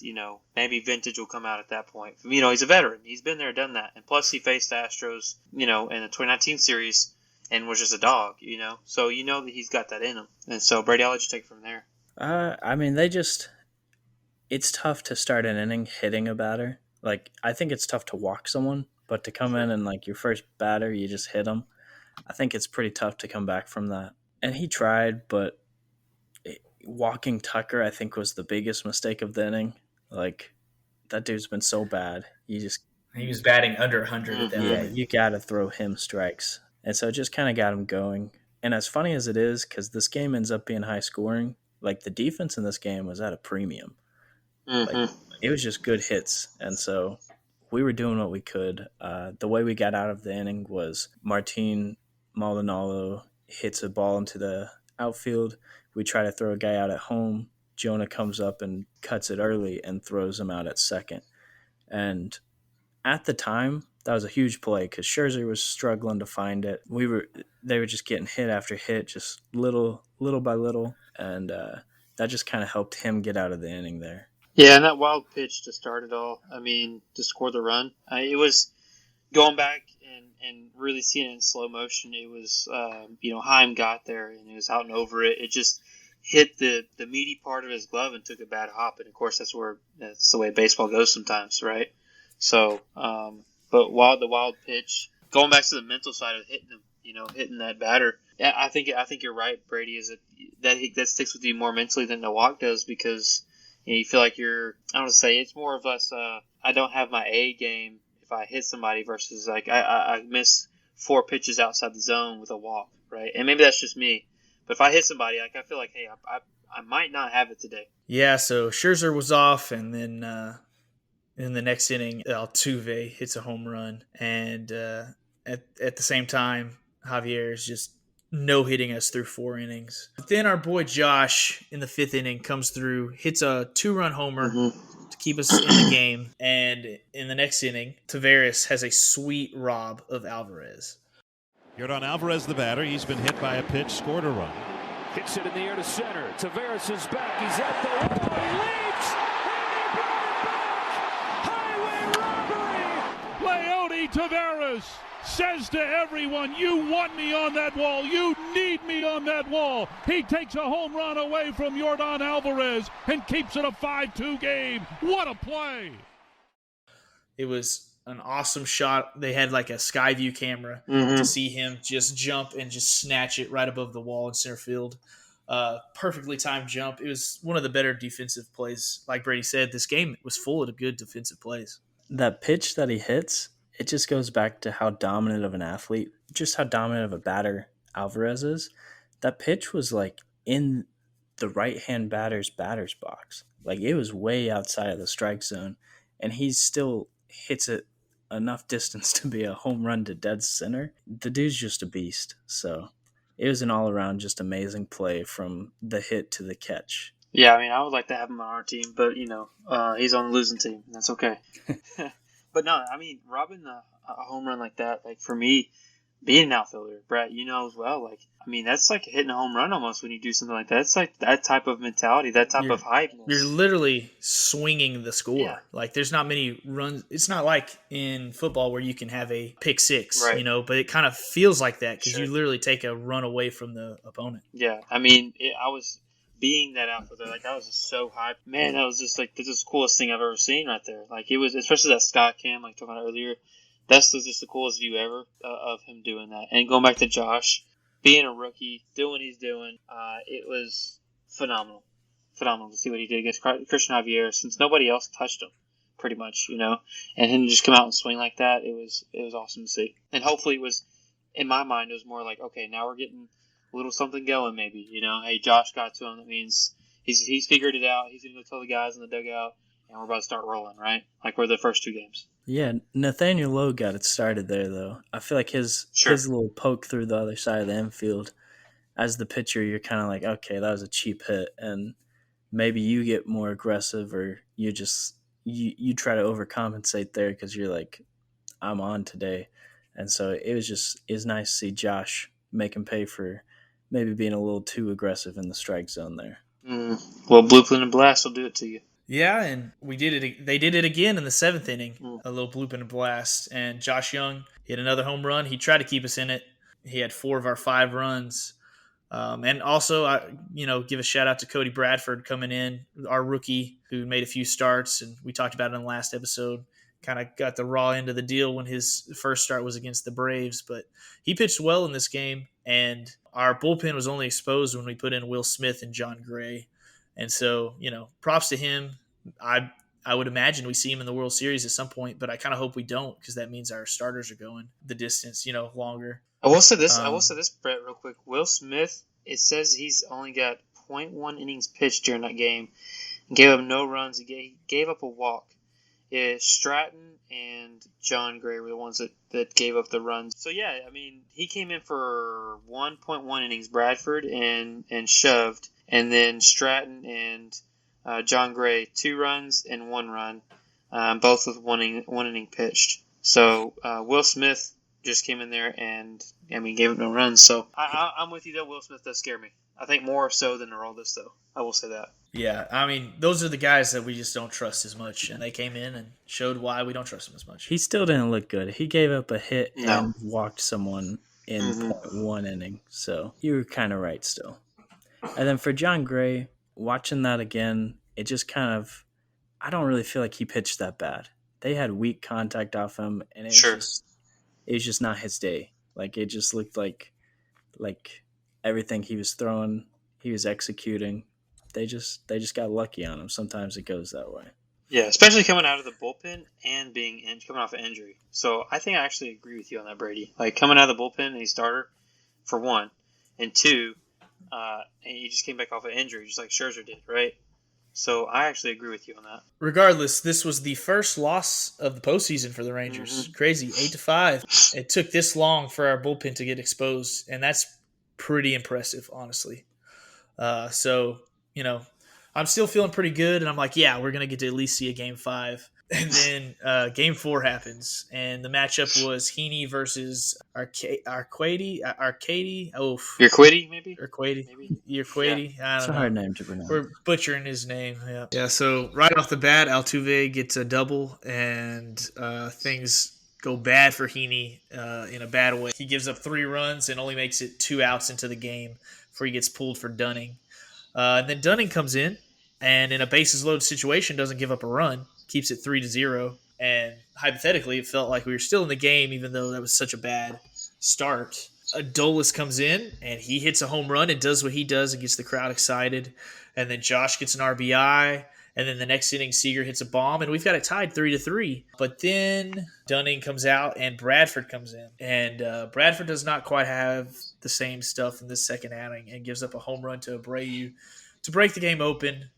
maybe vintage will come out at that point. He's a veteran. He's been there, done that. And plus he faced the Astros, in the 2019 series and was just a dog, So that he's got that in him. And so, Brady, I'll let you take it from there. I mean, it's tough to start an inning hitting a batter. Like, I think it's tough to walk someone, but to come in and, like, your first batter, you just hit them. I think it's pretty tough to come back from that. And he tried, but walking Tucker, I think, was the biggest mistake of the inning. Like, that dude's been so bad. He was batting under 100 at that point. Yeah, you got to throw him strikes. And so it just kind of got him going. And as funny as it is, because this game ends up being high scoring, like, the defense in this game was at a premium. Like, it was just good hits. And so we were doing what we could. The way we got out of the inning was Martin Maldonado hits a ball into the outfield. We try to throw a guy out at home. Jonah comes up and cuts it early and throws him out at second. And at the time, that was a huge play because Scherzer was struggling to find it. They were just getting hit after hit, just little by little, and that just kind of helped him get out of the inning there. Yeah, and that wild pitch to start it all, I mean, to score the run, it was going back and really seeing it in slow motion. It was, Heim got there and he was out and over it. It just hit the meaty part of his glove and took a bad hop. And, of course, that's the way baseball goes sometimes, right? So, but the wild pitch, going back to the mental side of hitting him, hitting that batter, yeah, I think you're right, Brady, is that sticks with you more mentally than the walk does because you feel like I don't want to say it's more of less, I don't have my A game if I hit somebody versus like I miss 4 pitches outside the zone with a walk, right? And maybe that's just me. But if I hit somebody, like I feel like, hey, I might not have it today. Yeah, so Scherzer was off, and then in the next inning, Altuve hits a home run. And at the same time, Javier is just no-hitting us through 4 innings. But then our boy Josh in the 5th inning comes through, hits a 2-run homer to keep us in the game. And in the next inning, Taveras has a sweet rob of Alvarez. Yordan Alvarez, the batter. He's been hit by a pitch, scored a run. Hits it in the air to center. Taveras is back. He's at the wall. He leaps. And he brought it back. Highway robbery. Leody Taveras says to everyone, you want me on that wall. You need me on that wall. He takes a home run away from Yordan Alvarez and keeps it a 5-2 game. What a play. It was an awesome shot. They had like a sky view camera to see him just jump and just snatch it right above the wall in center field. Perfectly timed jump. It was one of the better defensive plays. Like Brady said, this game was full of good defensive plays. That pitch that he hits, it just goes back to how dominant of an athlete, just how dominant of a batter Alvarez is. That pitch was like in the right-hand batter's box. Like it was way outside of the strike zone, and he still hits it enough distance to be a home run to dead center. The dude's just a beast. So it was an all-around just amazing play from the hit to the catch. Yeah, I mean, I would like to have him on our team, but, he's on the losing team. That's okay. But no, I mean, robbing a home run like that, like for me, being an outfielder, Brett, as well, like I mean, that's like hitting a home run almost when you do something like that. It's like that type of mentality, that type of hype. You're literally swinging the score. Yeah. Like there's not many runs. It's not like in football where you can have a pick six, Right. you know, but it kind of feels like that because Sure. you literally take a run away from the opponent. Yeah, I mean, I was being that outfit there. Like, I was just so hyped. Man, that was just like, this is the coolest thing I've ever seen right there. Like, it was, especially that sky cam, like talking about earlier. That's just the coolest view ever of him doing that. And going back to Josh, being a rookie, doing what he's doing, it was phenomenal. Phenomenal to see what he did against Christian Javier, since nobody else touched him, pretty much, you know. And him to just come out and swing like that, it was awesome to see. And hopefully it was, in my mind, it was more like, okay, now we're getting a little something going, maybe, you know. Hey, Josh got to him. That means he's figured it out. He's going to go tell the guys in the dugout, and we're about to start rolling, right? Like we're the first 2 games. Yeah, Nathaniel Lowe got it started there, though. I feel like his little poke through the other side of the infield, as the pitcher, you're kind of like, okay, that was a cheap hit, and maybe you get more aggressive, or you just you try to overcompensate there because you're like, I'm on today. And so it was nice to see Josh make him pay for maybe being a little too aggressive in the strike zone there. Well, Blueprint and Blast will do it to you. Yeah, and they did it again in the 7th inning, a little bloop and a blast. And Josh Young hit another home run. He tried to keep us in it. He had 4 of our 5 runs. And also, give a shout out to Cody Bradford coming in, our rookie who made a few starts. And we talked about it in the last episode. Kind of got the raw end of the deal when his first start was against the Braves. But he pitched well in this game. And our bullpen was only exposed when we put in Will Smith and John Gray. And so, props to him. I would imagine we see him in the World Series at some point, but I kind of hope we don't, because that means our starters are going the distance, longer. I will say this, Brett, real quick. Will Smith, it says he's only got 0.1 innings pitched during that game. Gave up no runs. He gave up a walk. Stratton and John Gray were the ones that gave up the runs. So, yeah, I mean, he came in for 1.1 innings, Bradford, and shoved. And then Stratton and John Gray, 2 runs and 1 run, both with one inning pitched. So Will Smith just came in there and, gave up no runs. So I'm with you, though. Will Smith does scare me. I think more so than Aroldis, though. I will say that. Yeah, those are the guys that we just don't trust as much, and they came in and showed why we don't trust them as much. He still didn't look good. He gave up a hit and walked someone in 0.1 inning, so you were kind of right still. And then for John Gray, watching that again, it just kind of, I don't really feel like he pitched that bad. They had weak contact off him, and it was just not his day. Like, it just looked like everything he was throwing, he was executing. They just got lucky on him. Sometimes it goes that way. Yeah, especially coming out of the bullpen and coming off an injury. So I think I actually agree with you on that, Brady. Like, coming out of the bullpen and he's starter, for one, and 2, and he just came back off an injury, just like Scherzer did, right? So I actually agree with you on that. Regardless, this was the first loss of the postseason for the Rangers. Crazy, 8-5. It took this long for our bullpen to get exposed, and that's pretty impressive, honestly. So, I'm still feeling pretty good, and I'm like, yeah, we're going to get to at least see a Game 5. And then Game 4 happens, and the matchup was Heaney versus Arcady. Oh, Urquidy, maybe? Urquidy. Urquidy. Yeah. It's a hard name to pronounce. We're butchering his name. Yeah. So right off the bat, Altuve gets a double, and things go bad for Heaney in a bad way. He gives up 3 runs and only makes it 2 outs into the game before he gets pulled for Dunning. And then Dunning comes in, and in a bases loaded situation doesn't give up a run, keeps it 3-0. And hypothetically, it felt like we were still in the game, even though that was such a bad start. Adolis comes in, and he hits a home run and does what he does and gets the crowd excited. And then Josh gets an RBI. And then the next inning, Seager hits a bomb, and we've got it tied 3-3. But then Dunning comes out, and Bradford comes in. And Bradford does not quite have the same stuff in this second inning and gives up a home run to Abreu to break the game open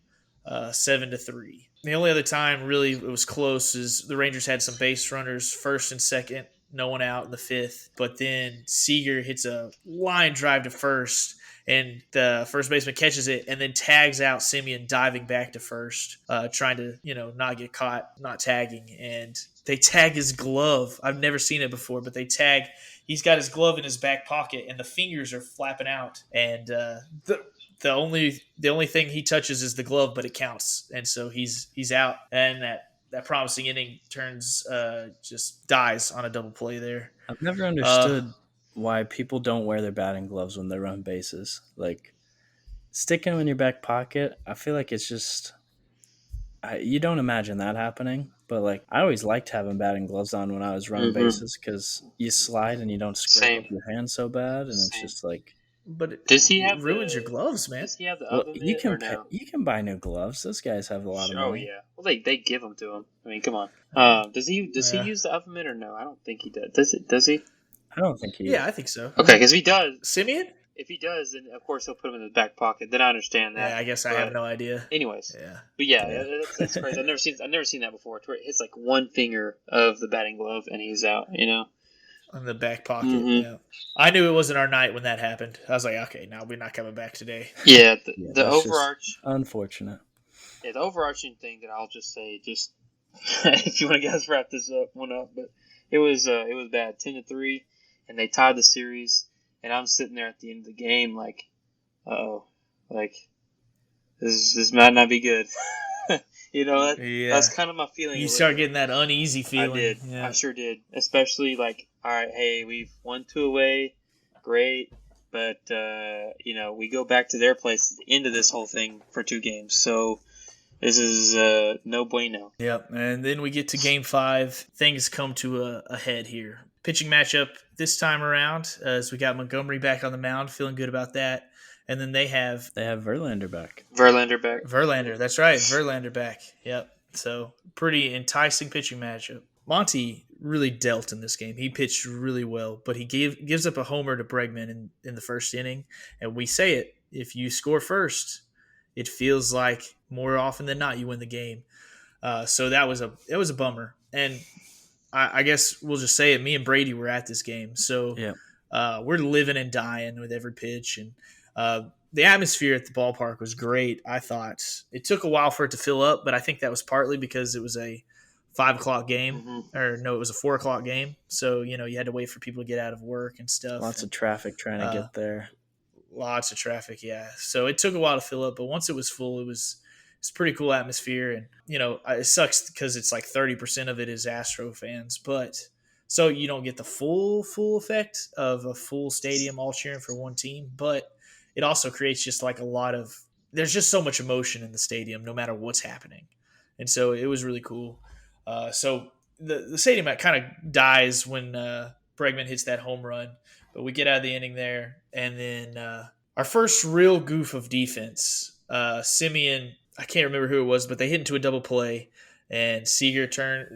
7-3. The only other time really it was close is the Rangers had some base runners, first and second, no one out in the 5th. But then Seager hits a line drive to first, and the first baseman catches it and then tags out Simeon diving back to first, trying to, not get caught, not tagging. And they tag his glove. I've never seen it before, but he's got his glove in his back pocket and the fingers are flapping out. And the only thing he touches is the glove, but it counts. And so he's out. And that promising inning just dies on a double play there. I've never understood why people don't wear their batting gloves when they run bases. Like, sticking them in your back pocket, I feel like it's just you don't imagine that happening. But like, I always liked having batting gloves on when I was running bases because you slide and you don't scrape up your hand so bad, and it's just like. But it ruins your gloves, man. Does he have the Well, oven you mitt can or no? you can buy new gloves. Those guys have a lot of money. Oh yeah. Well, they give them to him. I mean, come on. Does he use the oven mitt or no? I don't think he does. Does he? I don't think he. Yeah, I think so. Okay, because if he does, Simeon? if he does, then of course he'll put him in his back pocket. Then I understand that. Yeah, I guess I have no idea. Anyways, yeah, but that's crazy. I've never seen that before. Where it hits like one finger of the batting glove and he's out. On the back pocket. Yeah, I knew it wasn't our night when that happened. I was like, okay, no, we're not coming back today. Yeah, the unfortunate. Yeah, the overarching thing that I'll just say, if you want to guys wrap this one up, but it was bad, 10-3, and they tied the series, and I'm sitting there at the end of the game like, this might not be good. That's kind of my feeling. You start getting that uneasy feeling. I did. Yeah. I sure did. Especially like, all right, hey, we've won 2 away, great, but we go back to their place at the end of this whole thing for 2 games. So this is no bueno. Yep, and then we get to Game 5. Things come to a head here. Pitching matchup this time around, as we got Montgomery back on the mound, feeling good about that. And then they have Verlander back. Verlander, that's right. Verlander back. Yep. So pretty enticing pitching matchup. Monty really dealt in this game. He pitched really well, but he gives up a homer to Bregman in the first inning. And we say it, if you score first, it feels like more often than not you win the game. So it was a bummer. And I guess we'll just say it. Me and Brady were at this game, so we're living and dying with every pitch. And the atmosphere at the ballpark was great. I thought it took a while for it to fill up, but I think that was partly because it was a 5:00 game, or no, it was a 4:00 game. So you had to wait for people to get out of work and stuff. Lots of traffic trying to get there. Lots of traffic, yeah. So it took a while to fill up, but once it was full, it's a pretty cool atmosphere. And it sucks because it's like 30% of it is Astro fans, but so you don't get the full effect of a full stadium all cheering for one team, but it also creates just like there's just so much emotion in the stadium no matter what's happening. And so it was really cool. So the stadium kind of dies when Bregman hits that home run, but we get out of the inning there. And then our first real goof of defense, Simeon, I can't remember who it was, but they hit into a double play, and Seager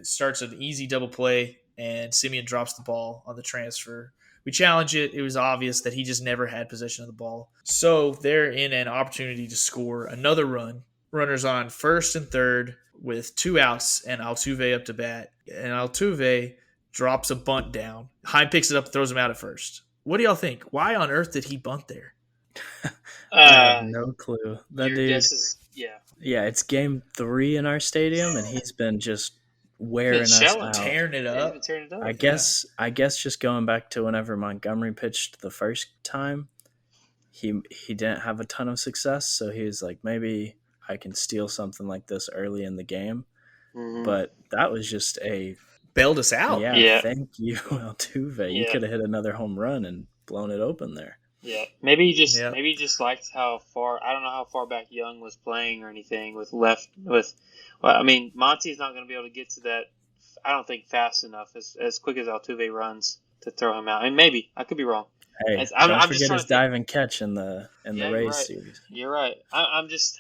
starts an easy double play, and Simeon drops the ball on the transfer. We challenge it. It was obvious that he just never had possession of the ball. So they're in an opportunity to score another run. Runners on first and third with 2 outs, and Altuve up to bat. And Altuve drops a bunt down. Heim picks it up and throws him out at first. What do y'all think? Why on earth did he bunt there? I have no clue. That your dude, guess is, yeah, it's Game 3 in our stadium, and he's been just wearing us out. Tearing it up. I guess just going back to whenever Montgomery pitched the first time, he didn't have a ton of success, so he was like, maybe I can steal something like this early in the game. Mm-hmm. But that was just bailed us out. Yeah. Thank you, Altuve. Yeah. You could have hit another home run and blown it open there. Yeah, maybe he just liked how far. I don't know how far back Young was playing or anything with left. Well, I mean, Monty's not going to be able to get to that. I don't think fast enough as quick as Altuve runs to throw him out. I mean, maybe I could be wrong. Hey, don't forget his dive and catch in the Rays series. You're right. I'm just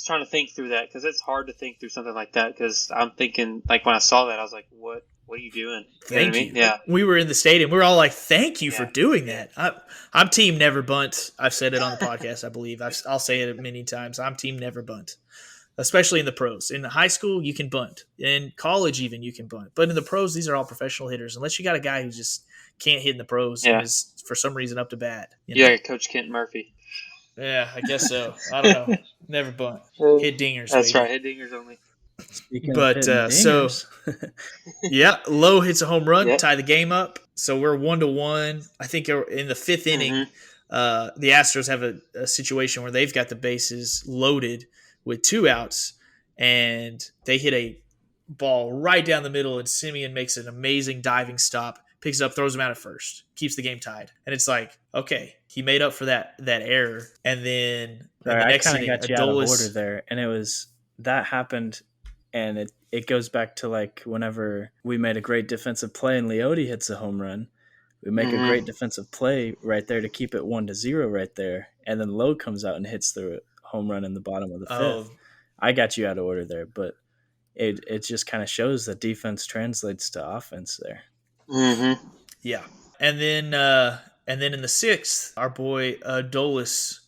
trying to think through that because it's hard to think through something like that because I'm thinking like when I saw that I was like, what are you doing? Thank you. Yeah. We were in the stadium. We were all like, thank you for doing that. I'm team never bunt. I've said it on the podcast, I believe. I'll say it many times. I'm team never bunt, especially in the pros. In high school, you can bunt. In college, even, you can bunt. But in the pros, these are all professional hitters. Unless you got a guy who just can't hit in the pros and is, for some reason, up to bat. Yeah, Coach Kent Murphy. Yeah, I guess so. I don't know. Never bunt. Hit dingers. That's baby. right. Hit dingers only. Speaking But of hitting so dingers, yeah, Lowe hits a home run, Yep. tie the game up. So we're 1-1. I think in the fifth inning, Mm-hmm. the Astros have a situation where they've got the bases loaded with 2 outs, and they hit a ball right down the middle, and Simeon makes an amazing diving stop, picks it up, throws him out at first, keeps the game tied. And it's like, okay, he made up for that error. And then in the next I kind inning, of got you out of Adolis, order there, and it was that happened, and it goes back to like whenever we made a great defensive play and Leote hits a home run, we make a great defensive play right there to keep it 1-0 right there, and then Lowe comes out and hits the home run in the bottom of the fifth. I got you out of order there, but it just kind of shows that defense translates to offense there. Mm-hmm. Yeah. And then in the sixth, our boy Adolis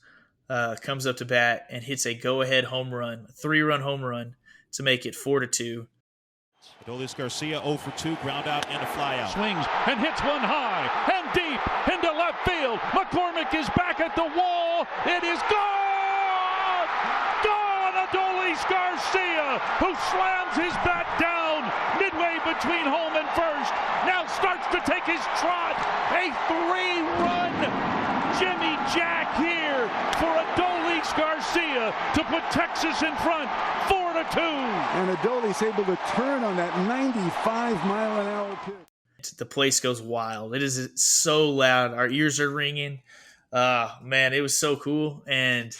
comes up to bat and hits a go-ahead home run, 3-run home run to make it 4-2. Adolis Garcia 0 for 2, ground out and a fly out. Swings and hits one high and deep into left field. McCormick is back at the wall. It is gone! Gone! Adolis Garcia, who slams his bat down midway between home and first, now starts to take his trot. A 3-run Jimmy Jack here for Adolis Garcia to put Texas in front, 4-2. And Adolis able to turn on that 95-mile-an-hour pitch. The place goes wild. It is so loud. Our ears are ringing. Man, it was so cool. And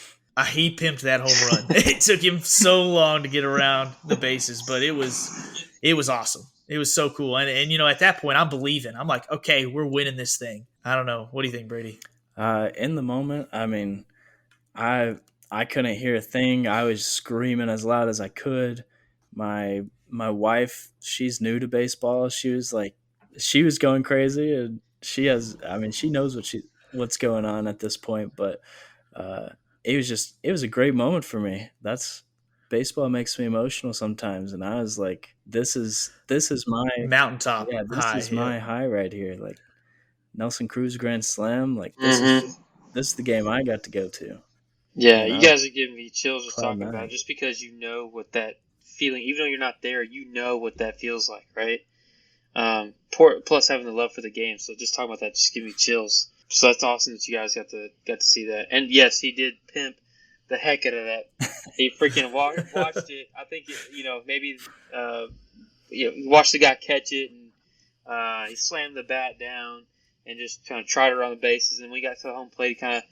he pimped that home run. It took him so long to get around the bases, but it was awesome. It was so cool. And at that point, I'm believing. I'm like, okay, we're winning this thing. I don't know. What do you think, Brady? In the moment, I mean, I couldn't hear a thing. I was screaming as loud as I could. My wife, she's new to baseball. She was going crazy, and she knows what's going on at this point. But it was a great moment for me. Baseball makes me emotional sometimes, and I was like, this is my mountaintop. Yeah, this high, is my high right here. Like Nelson Cruz Grand Slam. Like this is the game I got to go to. Yeah, you guys are giving me chills just talking man. about it, just because you know what that feeling, even though you're not there, you know what that feels like, right? Plus having the love for the game, so just talking about that just give me chills. So that's awesome that you guys got to see that. And yes, he did pimp the heck out of that. He freaking watched it. I think maybe watched the guy catch it, and he slammed the bat down and just kind of tried around the bases. And when we got to the home plate, he kind of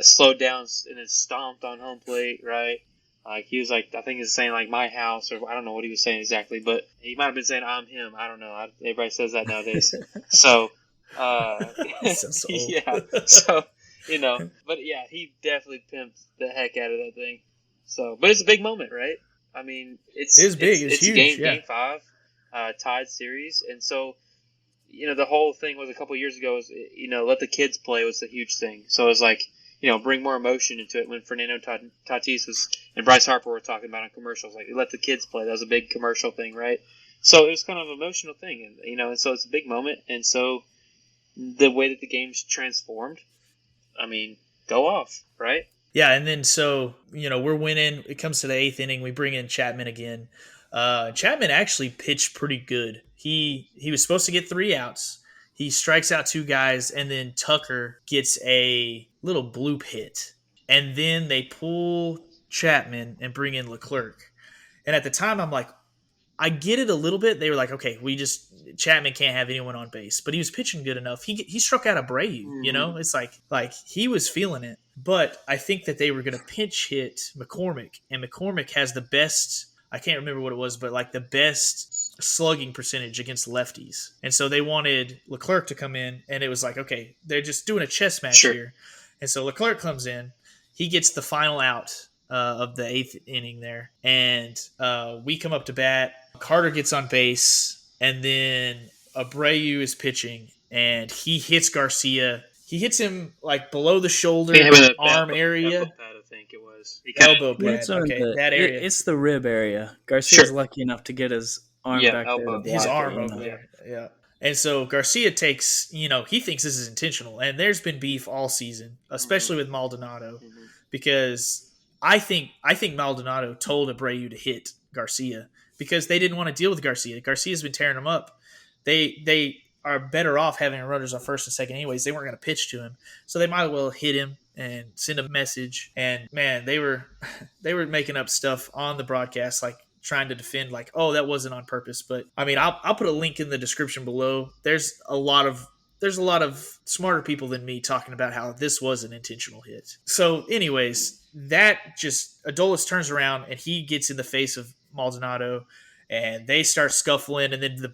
slowed down and then stomped on home plate, right? Like he was like, I think he was saying like my house, or I don't know what he was saying exactly, but he might have been saying I'm him. I don't know. Everybody says that nowadays. So, yeah. So, but yeah, he definitely pimped the heck out of that thing. So, but it's a big moment, right? I mean, it's big. It's huge. Game 5, tied series, and so the whole thing was a couple years ago was let the kids play was a huge thing. So it was like bring more emotion into it when Fernando Tatis and Bryce Harper were talking about on commercials, like let the kids play. That was a big commercial thing, right? So it was kind of an emotional thing, and and so it's a big moment, and so the way that the game's transformed, I mean, go off, right? Yeah, and then so we're winning. It comes to the 8th inning, we bring in Chapman again. Chapman actually pitched pretty good. He was supposed to get 3 outs. He strikes out 2 guys, and then Tucker gets a little bloop hit. And then they pull Chapman and bring in Leclerc. And at the time, I'm like, I get it a little bit. They were like, okay, Chapman can't have anyone on base. But he was pitching good enough. He struck out Abreu, It's like he was feeling it. But I think that they were going to pinch hit McCormick. And McCormick has the best, I can't remember what it was, but like the best slugging percentage against lefties. And so they wanted Leclerc to come in, and it was like, okay, they're just doing a chess match here. And so Leclerc comes in. He gets the final out of the 8th inning there. And we come up to bat. Carter gets on base, and then Abreu is pitching, and he hits Garcia. He hits him like below the shoulder, arm area. Elbow pad, I think it was. Elbow pad. Okay, that area. It's the rib area. Garcia's lucky enough to get his arm back there. His arm over there. Yeah. And so Garcia takes, he thinks this is intentional. And there's been beef all season, especially with Maldonado, because I think Maldonado told Abreu to hit Garcia because they didn't want to deal with Garcia. Garcia's been tearing them up. They are better off having runners on first and second anyways. They weren't going to pitch to him, so they might as well hit him and send a message. And man, they were making up stuff on the broadcast, like trying to defend, like, oh, that wasn't on purpose. But I mean, I'll put a link in the description below. There's a lot of smarter people than me talking about how this was an intentional hit. So anyways, that just Adolis turns around and he gets in the face of Maldonado and they start scuffling, and then the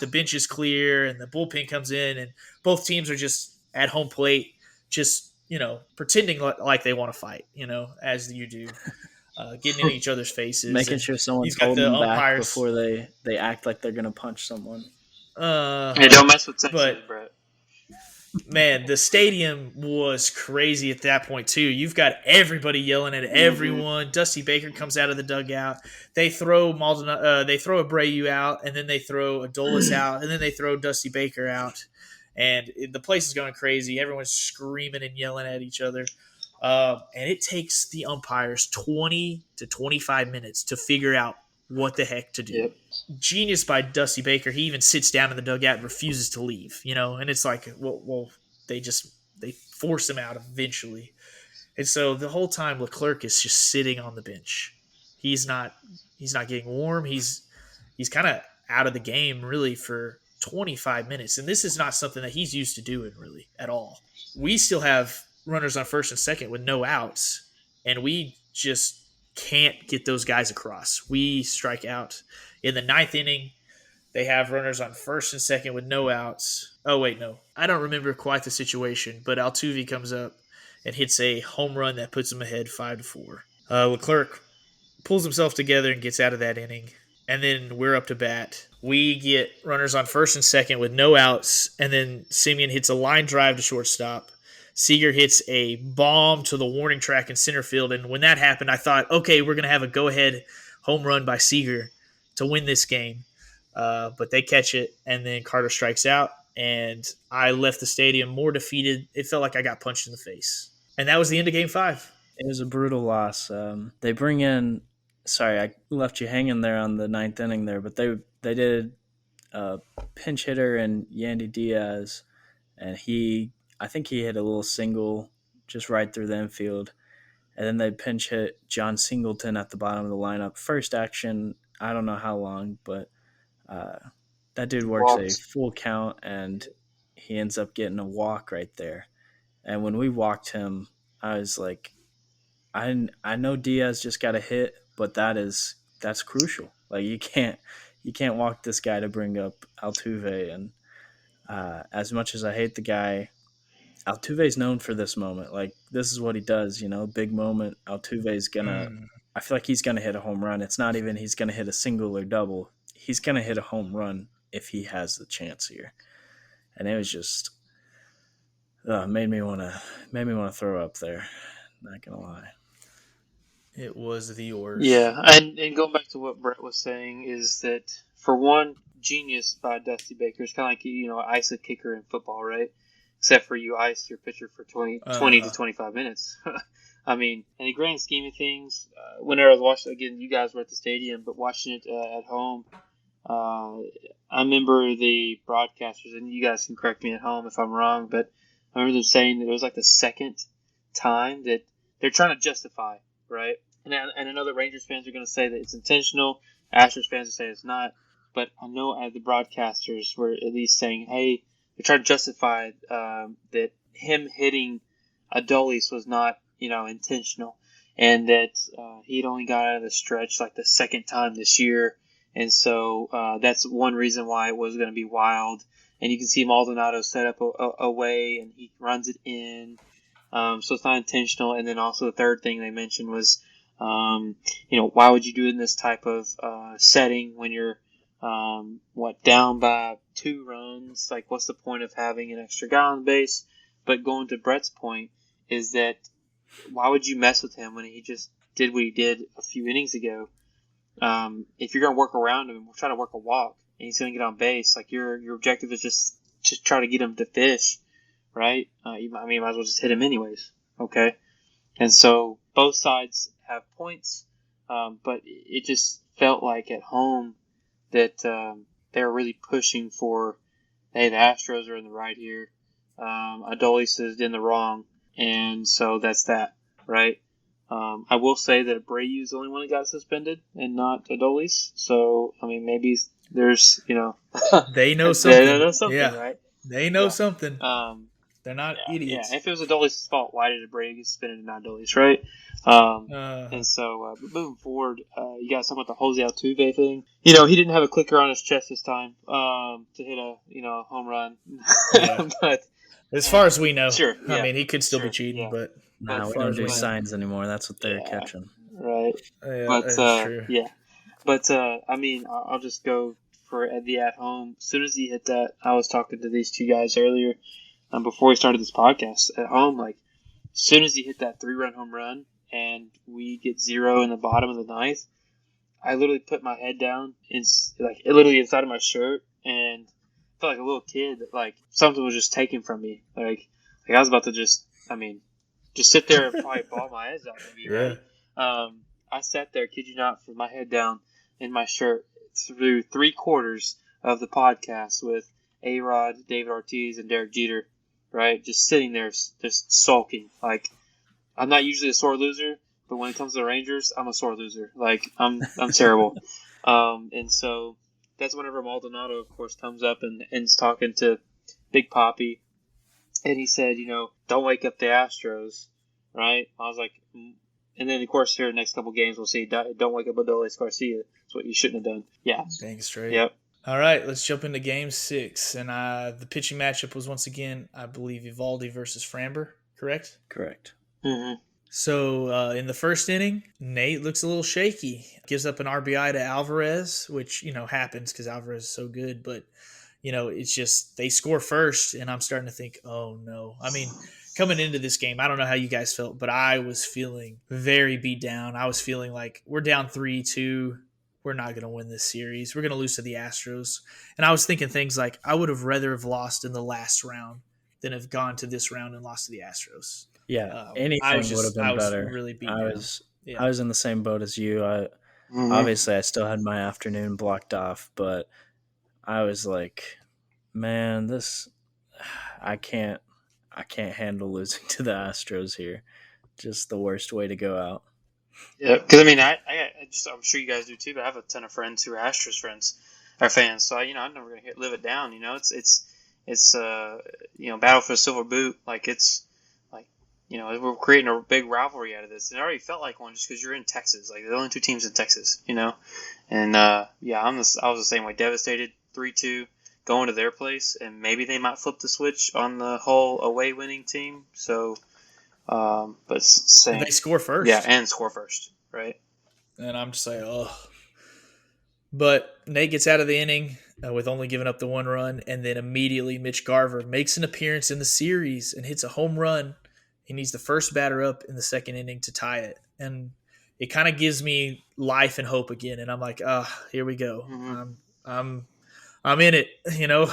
bench is clear and the bullpen comes in and both teams are just at home plate, just, pretending like they want to fight, as you do, getting in each other's faces. Making sure someone's holding them back before they act like they're going to punch someone. Hey, don't mess with Texas, Brett. Man, the stadium was crazy at that point too. You've got everybody yelling at everyone. Dusty Baker comes out of the dugout. They throw Abreu out, and then they throw Adolis out, and then they throw Dusty Baker out, and the place is going crazy. Everyone's screaming and yelling at each other, and it takes the umpires 20 to 25 minutes to figure out what the heck to do. Yep. Genius by Dusty Baker. He even sits down in the dugout and refuses to leave, and it's like, well, they force him out eventually. And so the whole time Leclerc is just sitting on the bench. He's not getting warm. He's kind of out of the game really for 25 minutes. And this is not something that he's used to doing really at all. We still have runners on first and second with no outs, and we just can't get those guys across. We strike out. In the ninth inning, they have runners on first and second with no outs. Oh, wait, no. I don't remember quite the situation, but Altuve comes up and hits a home run that puts them ahead 5-4. Leclerc pulls himself together and gets out of that inning, and then we're up to bat. We get runners on first and second with no outs, and then Semien hits a line drive to shortstop. Seager hits a bomb to the warning track in center field, and when that happened, I thought, okay, we're going to have a go-ahead home run by Seager to win this game. But they catch it, and then Carter strikes out, and I left the stadium more defeated. It felt like I got punched in the face. And that was the end of Game 5. It was a brutal loss. They bring in – sorry, I left you hanging there on the ninth inning there, but they did a pinch hitter and Yandy Diaz, and I think he hit a little single just right through the infield. And then they pinch hit John Singleton at the bottom of the lineup. First action, I don't know how long, but that dude works a full count, and he ends up getting a walk right there. And when we walked him, I was like, I know Diaz just got a hit, but that's crucial. Like you can't walk this guy to bring up Altuve. And as much as I hate the guy, Altuve's known for this moment. Like, this is what he does, big moment. Altuve's I feel like he's going to hit a home run. It's not even he's going to hit a single or double. He's going to hit a home run if he has the chance here. And it was just made me want to throw up there. Not going to lie. It was the worst. Yeah, and going back to what Brett was saying is that, for one, genius by Dusty Baker. It's kind of like, ice a kicker in football, right? Except for you ice your pitcher for 20 to 25 minutes. I mean, in the grand scheme of things, whenever I was watching, again, you guys were at the stadium, but watching it at home, I remember the broadcasters, and you guys can correct me at home if I'm wrong, but I remember them saying that it was like the second time that they're trying to justify, right? And I know that Rangers fans are going to say that it's intentional, Astros fans will say it's not, but I know the broadcasters were at least saying, hey, they tried to justify that him hitting Adolis was not, intentional, and that he'd only got out of the stretch like the second time this year, and so that's one reason why it was going to be wild. And you can see Maldonado set up a way, and he runs it in, so it's not intentional. And then also the third thing they mentioned was, why would you do it in this type of setting when you're down by 2 runs? Like, what's the point of having an extra guy on base? But going to Brett's point is that why would you mess with him when he just did what he did a few innings ago? If you're going to work around him, try to work a walk, and he's going to get on base, like your objective is just try to get him to fish, right? You might as well just hit him anyways, okay? And so both sides have points, but it just felt like at home that they were really pushing for, hey, the Astros are in the right here. Adolis is in the wrong, and so that's that, right? I will say that Abreu's the only one that got suspended and not Adolis. So, I mean, maybe there's, They know something. They know something, yeah. right? They know something. They're not Yeah. idiots. If it was Adolis' fault, why did Abreu get suspended and not Adolis, right? And so, moving forward, you guys talking about the Jose Altuve thing. He didn't have a clicker on his chest this time to hit a home run. Yeah. But as far as we know, sure. Yeah. I mean, he could still be cheating, but no, we don't do signs anymore. That's what they're catching. Right. Yeah, but that's true. Yeah. But I mean, I'll just go for the at home. As soon as he hit that, I was talking to these two guys earlier before we started this podcast. At home, like as soon as he hit that 3-run home run and we get 0 in the bottom of the ninth, I literally put my head down literally inside of my shirt and felt like a little kid that like something was just taken from me. Like I was about to just sit there and probably bawl my eyes out maybe, right? I sat there, kid you not, with my head down in my shirt through 3/4 of the podcast with A-Rod, David Ortiz, and Derek Jeter, right? Just sitting there, just sulking. Like, I'm not usually a sore loser, but when it comes to the Rangers, I'm a sore loser. Like, I'm terrible. And so that's whenever Maldonado, of course, comes up and is talking to Big Papi. And he said, don't wake up the Astros, right? I was like, and then, of course, here the next couple games, we'll see. Don't wake up Adolis Garcia. That's what you shouldn't have done. Yeah. Dang straight. Yep. All right, let's jump into Game 6. And the pitching matchup was once again, I believe, Evaldi versus Framber, correct? Correct. Mm-hmm. So in the first inning, Nate looks a little shaky. Gives up an RBI to Alvarez, which, happens because Alvarez is so good. But, it's just they score first, and I'm starting to think, oh, no. I mean, coming into this game, I don't know how you guys felt, but I was feeling very beat down. I was feeling like we're down 3-2. We're not going to win this series. We're going to lose to the Astros. And I was thinking things like I would have rather have lost in the last round than have gone to this round and lost to the Astros. Yeah, anything would have been better. Really beat I was in the same boat as you. Obviously, I still had my afternoon blocked off, but I was like, man, I can't handle losing to the Astros here. Just the worst way to go out. Yeah, because I mean, I'm sure you guys do too. But I have a ton of friends who are Astros fans. So I'm never gonna live it down. It's battle for the silver boot. Like it's like we're creating a big rivalry out of this. And it already felt like one just because you're in Texas. Like the only two teams in Texas. And I was the same way. Devastated 3-2. Going to their place, and maybe they might flip the switch on the whole away winning team. So, but same. They score first. Yeah, and score first, right? And I'm just like, oh. But Nate gets out of the inning with only giving up the 1 run, and then immediately Mitch Garver makes an appearance in the series and hits a home run. He needs the first batter up in the second inning to tie it. And it kind of gives me life and hope again. And I'm like, here we go. Mm-hmm. I'm in it,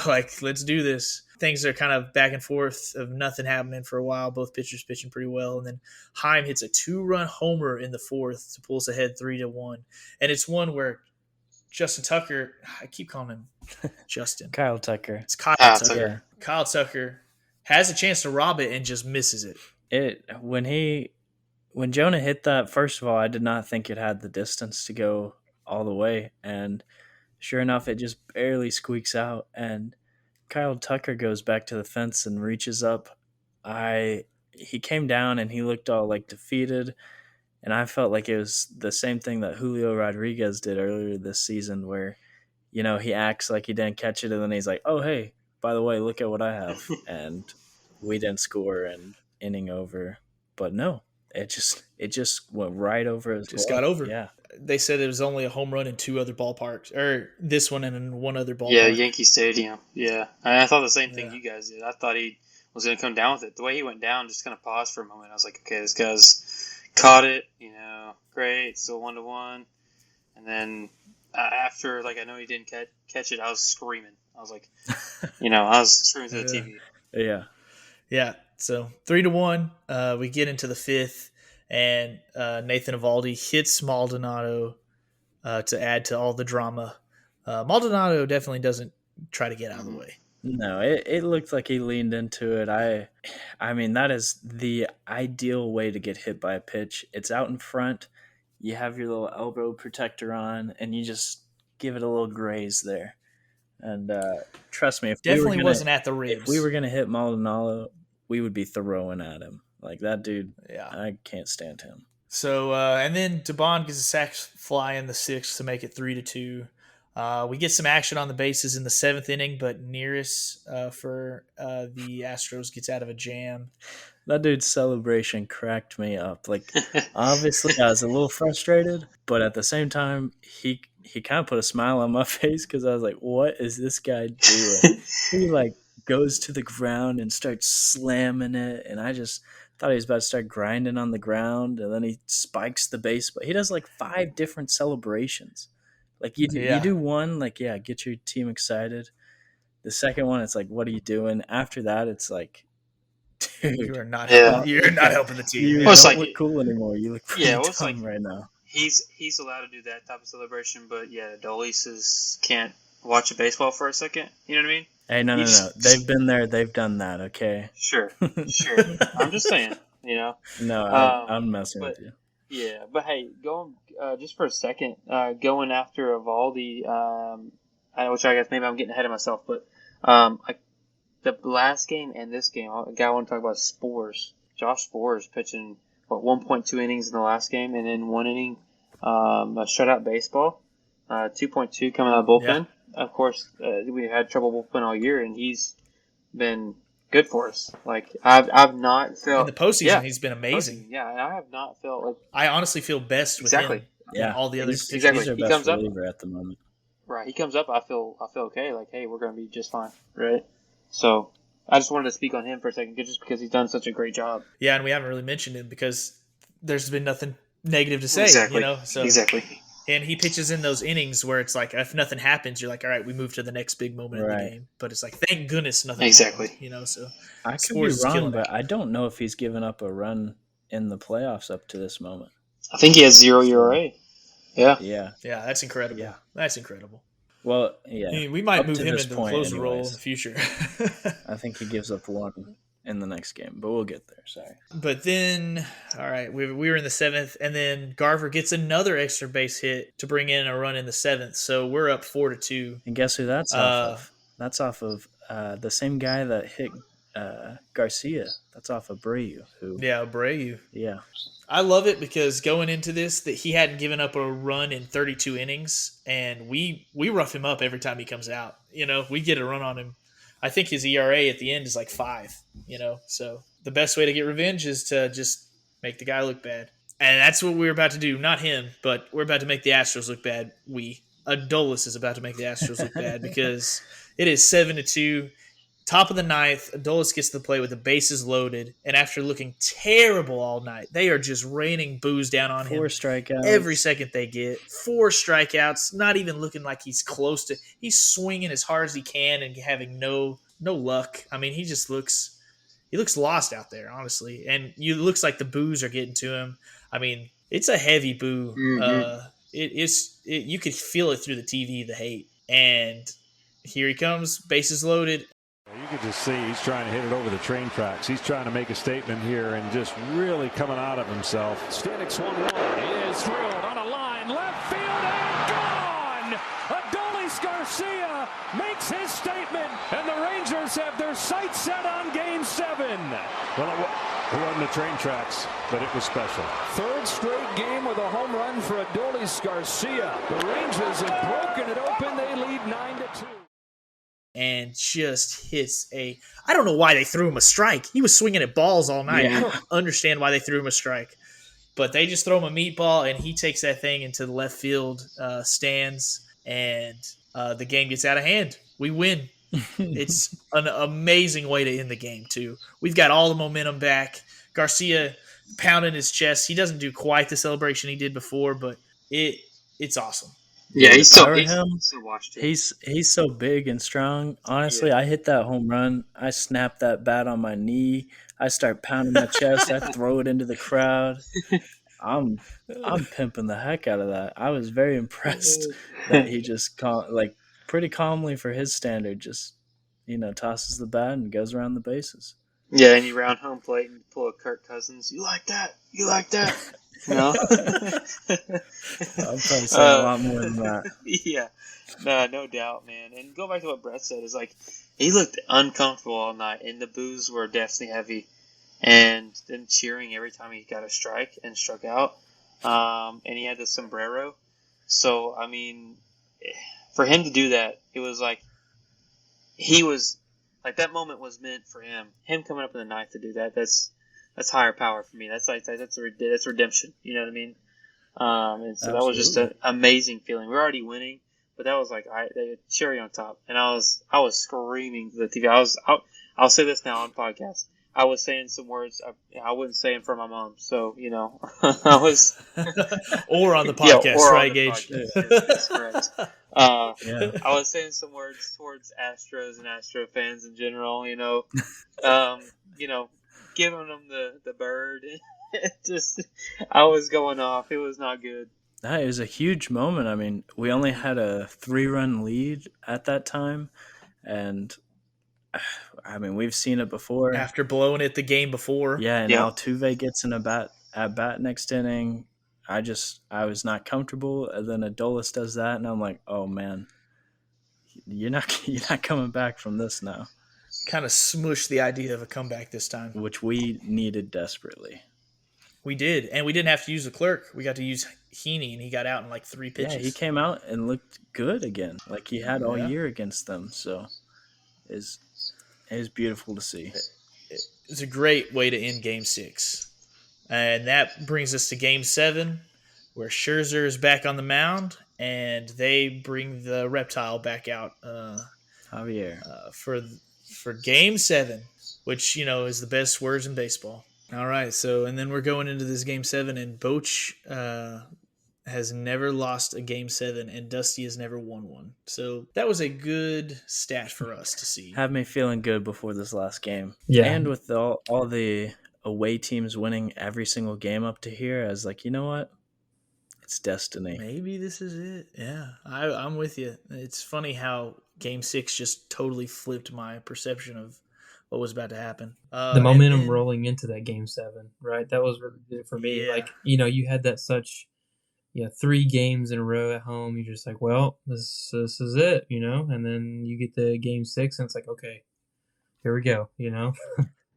like, let's do this. Things are kind of back and forth of nothing happening for a while. Both pitchers pitching pretty well. And then Heim hits a 2-run homer in the 4th to pull us ahead 3-1. And it's one where Justin Tucker, I keep calling him Justin. Kyle Tucker. It's Kyle Tucker. Yeah. Kyle Tucker has a chance to rob it and just misses it. When Jonah hit that, first of all, I did not think it had the distance to go all the way. And sure enough, it just barely squeaks out, and Kyle Tucker goes back to the fence and reaches up. He came down and he looked all like defeated, and I felt like it was the same thing that Julio Rodriguez did earlier this season, where he acts like he didn't catch it, and then he's like, "Oh hey, by the way, look at what I have," and we didn't score and inning over. But no, it just went right over his Just got over. Yeah. They said it was only a home run in 2 other ballparks, or this one and in 1 other ballpark. Yeah, Yankee Stadium. Yeah, and I thought the same thing you guys did. I thought he was going to come down with it. The way he went down, just kind of paused for a moment. I was like, okay, this guy's caught it. Great, still 1-1. And then after, I know he didn't catch it, I was screaming. I was like, I was screaming to the TV. Yeah. Yeah. So 3-1. We get into the 5th. and Nathan Eovaldi hits Maldonado to add to all the drama. Maldonado definitely doesn't try to get out of the way. No, it looked like he leaned into it. I mean, that is the ideal way to get hit by a pitch. It's out in front. You have your little elbow protector on, and you just give it a little graze there. And trust me, if definitely wasn't at the ribs. If we were going to hit Maldonado, we would be throwing at him. Like that dude, yeah. I can't stand him. So, and then Dubon gets a sac fly in the 6th to make it 3-2. We get some action on the bases in the 7th inning, but Nearest for the Astros gets out of a jam. That dude's celebration cracked me up. Like, obviously, I was a little frustrated, but at the same time, he kind of put a smile on my face because I was like, what is this guy doing? He, like, goes to the ground and starts slamming it, and I just thought he was about to start grinding on the ground, and then he spikes the base. But he does, like, 5 different celebrations. Like, you do one, like, yeah, get your team excited. The second one, it's like, what are you doing? After that, it's like, dude, you're not helping the team. You don't look cool anymore. You look pretty dumb right now. He's allowed to do that type of celebration, but yeah, Adolis can't watch a baseball for a second. You know what I mean? Hey, no. They've been there. They've done that. Okay. Sure. I'm just saying. You know. No, I'm messing with you. Yeah, but hey, going just for a second, going after Eovaldi, which I guess maybe I'm getting ahead of myself, but the last game and this game, a guy I want to talk about is Spores. Josh Spores pitching 1.2 innings in the last game, and then 1 inning, a shutout baseball, 2.2 coming out of the bullpen. Yeah. Of course, we had trouble bullpen all year, and he's been good for us. Like I've not felt in the postseason, he's been amazing. Yeah, I have not felt like I honestly feel best with him. Yeah, all the other exactly. He comes up at the moment. Right, he comes up. I feel okay. Like, hey, we're going to be just fine. Right. So I just wanted to speak on him for a second, just because he's done such a great job. Yeah, and we haven't really mentioned him because there's been nothing negative to say. Exactly. You know, so exactly. And he pitches in those innings where it's like, if nothing happens, you're like, all right, we move to the next big moment of the game. But it's like, thank goodness nothing happened, you know, so. I could be wrong, but I don't know if he's given up a run in the playoffs up to this moment. I think he has 0 ERA. Yeah. Yeah, that's incredible. Yeah. That's incredible. Well, yeah. I mean, we might move him into the closer role in the future. I think he gives up 1 in the next game, but we'll get there. Sorry. But then, all right, we were in the 7th, and then Garver gets another extra base hit to bring in a run in the 7th. So we're up 4-2. And guess who that's off of? That's off of the same guy that hit Garcia. That's off of Abreu. Abreu. Yeah. I love it because going into this, that he hadn't given up a run in 32 innings, and we rough him up every time he comes out. You know, we get a run on him. I think his ERA at the end is like 5, you know. So the best way to get revenge is to just make the guy look bad. And that's what we're about to do. Not him, but we're about to make the Astros look bad. Adolis is about to make the Astros look bad because it is 7-2. Top of the 9th, Adolis gets to the plate with the bases loaded, and after looking terrible all night, they are just raining boos down on him. 4 strikeouts. Every second they get. 4 strikeouts, not even looking like he's close to – he's swinging as hard as he can and having no luck. I mean, he just looks – he looks lost out there, honestly. And it looks like the boos are getting to him. I mean, it's a heavy boo. Mm-hmm. You could feel it through the TV, the hate. And here he comes, bases loaded. You can just see he's trying to hit it over the train tracks. He's trying to make a statement here and just really coming out of himself. Stanek swung 1. It is drilled on a line. Left field and gone! Adolis Garcia makes his statement, and the Rangers have their sights set on Game 7. Well, it wasn't the train tracks, but it was special. 3rd straight game with a home run for Adolis Garcia. The Rangers have broken it open. They lead 9-2. And just hits I don't know why they threw him a strike. He was swinging at balls all night. Yeah. I don't understand why they threw him a strike. But they just throw him a meatball, and he takes that thing into the left field stands, and the game gets out of hand. We win. It's an amazing way to end the game, too. We've got all the momentum back. Garcia pounding his chest. He doesn't do quite the celebration he did before, but it's awesome. Yeah, Dude, he's if I so were he's him, so washed too. he's so big and strong. Honestly, Yeah. I hit that home run. I snap that bat on my knee. I start pounding my chest. I throw it into the crowd. I'm I'm pimping the heck out of that. I was very impressed that he just like pretty calmly for his standard just tosses the bat and goes around the bases. Yeah, and you round home plate and pull a Kirk Cousins. You like that? You like that? No. I'm probably saying a lot more than that. Yeah, no doubt, man. And go back to what Brett said is like he looked uncomfortable all night, and the boos were definitely heavy, and then cheering every time he got a strike and struck out. And he had the sombrero, so I mean, for him to do that, it was like he was like that moment was meant for him. Him coming up in the ninth to do that, that's higher power for me. That's redemption. You know what I mean? And so that was just an amazing feeling. We're already winning, but that was like cherry on top. And I was screaming to the TV. I'll say this now on podcast. I was saying some words I wouldn't say in front of my mom. So I was or on the podcast, right, Gage? That's correct. I was saying some words towards Astros and Astro fans in general. Giving them the bird. I was going off. It was not good. That is a huge moment. I mean, we only had a 3-run lead at that time, and I mean, we've seen it before. After blowing it the game before. Yeah, and Altuve gets in at bat next inning. I was not comfortable, and then Adolis does that, and I'm like, oh man, you're not coming back from this now. Kind of smushed the idea of a comeback this time, which we needed desperately. We did, and we didn't have to use the clerk. We got to use Heaney, and he got out in like 3 pitches. Yeah, he came out and looked good again, like he had all year against them. So it was beautiful to see. It's a great way to end Game 6. And that brings us to Game 7, where Scherzer is back on the mound, and they bring the reptile back out Javier. For Game 7, which, is the best words in baseball. All right, and then we're going into this Game 7, and Boch has never lost a Game 7, and Dusty has never won one. So that was a good stat for us to see. Had me feeling good before this last game. Yeah. And with all the away teams winning every single game up to here, I was like, you know what? It's destiny. Maybe this is it. Yeah, I'm with you. It's funny how Game 6 just totally flipped my perception of what was about to happen. The momentum rolling into that Game 7, right? That was really good for me. Yeah. Like, you had that 3 games in a row at home. You're just like, well, this is it, And then you get to Game 6, and it's like, okay, here we go,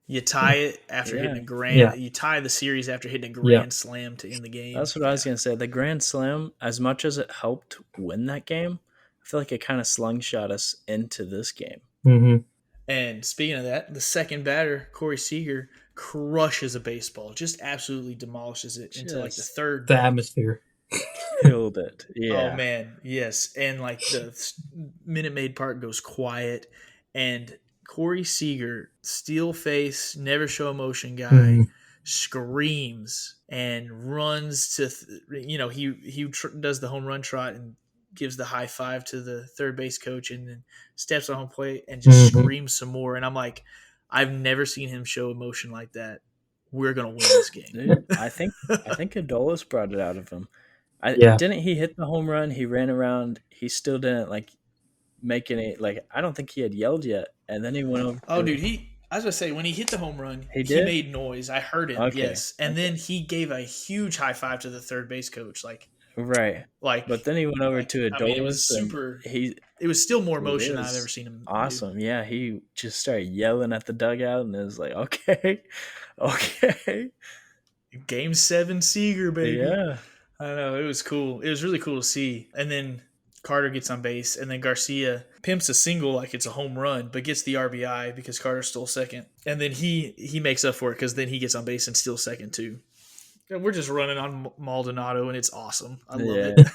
You tie it after hitting a grand. Yeah. You tie the series after hitting a grand slam to end the game. That's what I was going to say. The grand slam, as much as it helped win that game, I feel like it kind of slingshot us into this game. Mm-hmm. And speaking of that, the second batter, Corey Seager, crushes a baseball. Just absolutely demolishes it into like the third. The atmosphere. Killed it. Yeah. Oh, man. Yes. And like the Minute Maid Park goes quiet. And Corey Seager, steel face, never show emotion guy, screams and runs to, he does the home run trot and gives the high five to the third base coach and then steps on home plate and just screams some more. And I'm like, I've never seen him show emotion like that. We're going to win this game. Dude, I think Adolis brought it out of him. Didn't he hit the home run? He ran around. He still didn't make any, I don't think he had yelled yet. And then he went over. Oh, dude, I was going to say, when he hit the home run, he made noise. I heard it, yes. And then he gave a huge high five to the third base coach. Right. But then he went over to Adolis. It was super. It was still more emotion than I've ever seen him awesome. do. Yeah, he just started yelling at the dugout, and it was like, okay. Game 7 Seager, baby. Yeah. I know. It was cool. It was really cool to see. And then Carter gets on base, and then Garcia pimps a single like it's a home run, but gets the RBI because Carter stole second. And then he makes up for it because then he gets on base and steals second too. And we're just running on Maldonado, and it's awesome. I love it.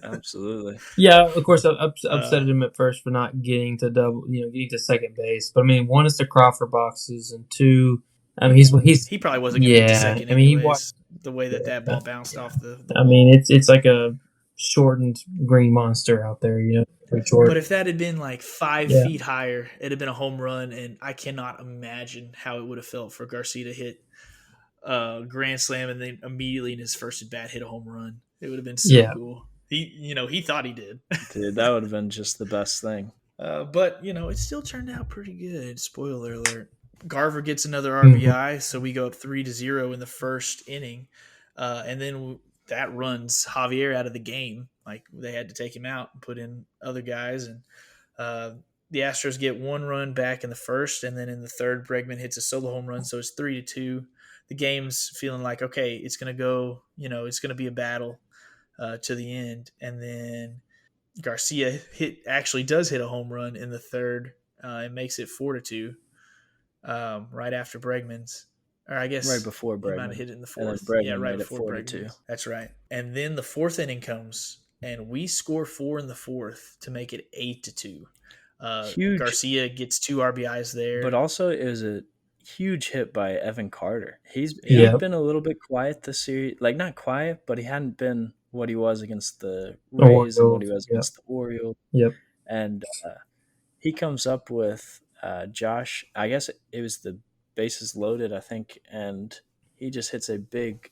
Absolutely. Yeah, of course, I upset him at first for not getting to getting to second base. But I mean, 1 is the Crawford boxes, and 2, I mean, he probably wasn't going to get to second. I mean, anyways, the way that ball bounced off the I mean, it's like a shortened green monster out there, pretty short. But if that had been like 5 feet higher, it'd have been a home run, and I cannot imagine how it would have felt for Garcia to hit a grand slam and then immediately in his first at bat hit a home run. It would have been so cool. He thought he did. Dude, that would have been just the best thing. But it still turned out pretty good. Spoiler alert. Garver gets another RBI, so we go up 3-0 in the first inning, and then that runs Javier out of the game. Like, they had to take him out and put in other guys, and the Astros get 1 run back in the first, and then in the third, Bregman hits a solo home run, so it's 3-2. The game's feeling like, okay, it's going to go, it's going to be a battle to the end. And then Garcia actually does hit a home run in the third and makes it 4-2 right after Bregman's. Or I guess right before Bregman. He might have hit it in the fourth. Yeah, right before Bregman. That's right. And then the fourth inning comes, and we score 4 in the fourth to make it 8-2. Huge. Garcia gets 2 RBIs there. But also it was a huge hit by Evan Carter. He'd been a little bit quiet this series. Like, not quiet, but he hadn't been what he was against the Rays and what he was against the Orioles. Yep. And he comes up with Josh. I guess it was the bases loaded, I think, and he just hits a big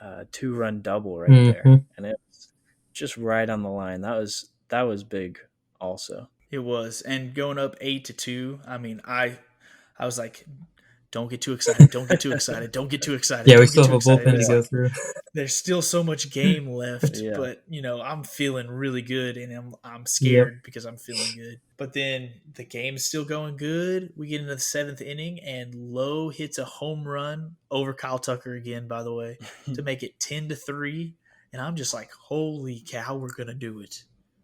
2-run double right there. And it was just right on the line. That was big also. It was. And going up 8-2, I mean, I was like, don't get too excited. Don't get too excited. Don't get too excited. Yeah, we still have a bullpen to go through. There's still so much game left, but I'm feeling really good, and I'm scared because I'm feeling good. But then the game's still going good. We get into the 7th inning, and Lowe hits a home run over Kyle Tucker again, by the way, to make it 10-3. And I'm just like, holy cow, we're gonna do it.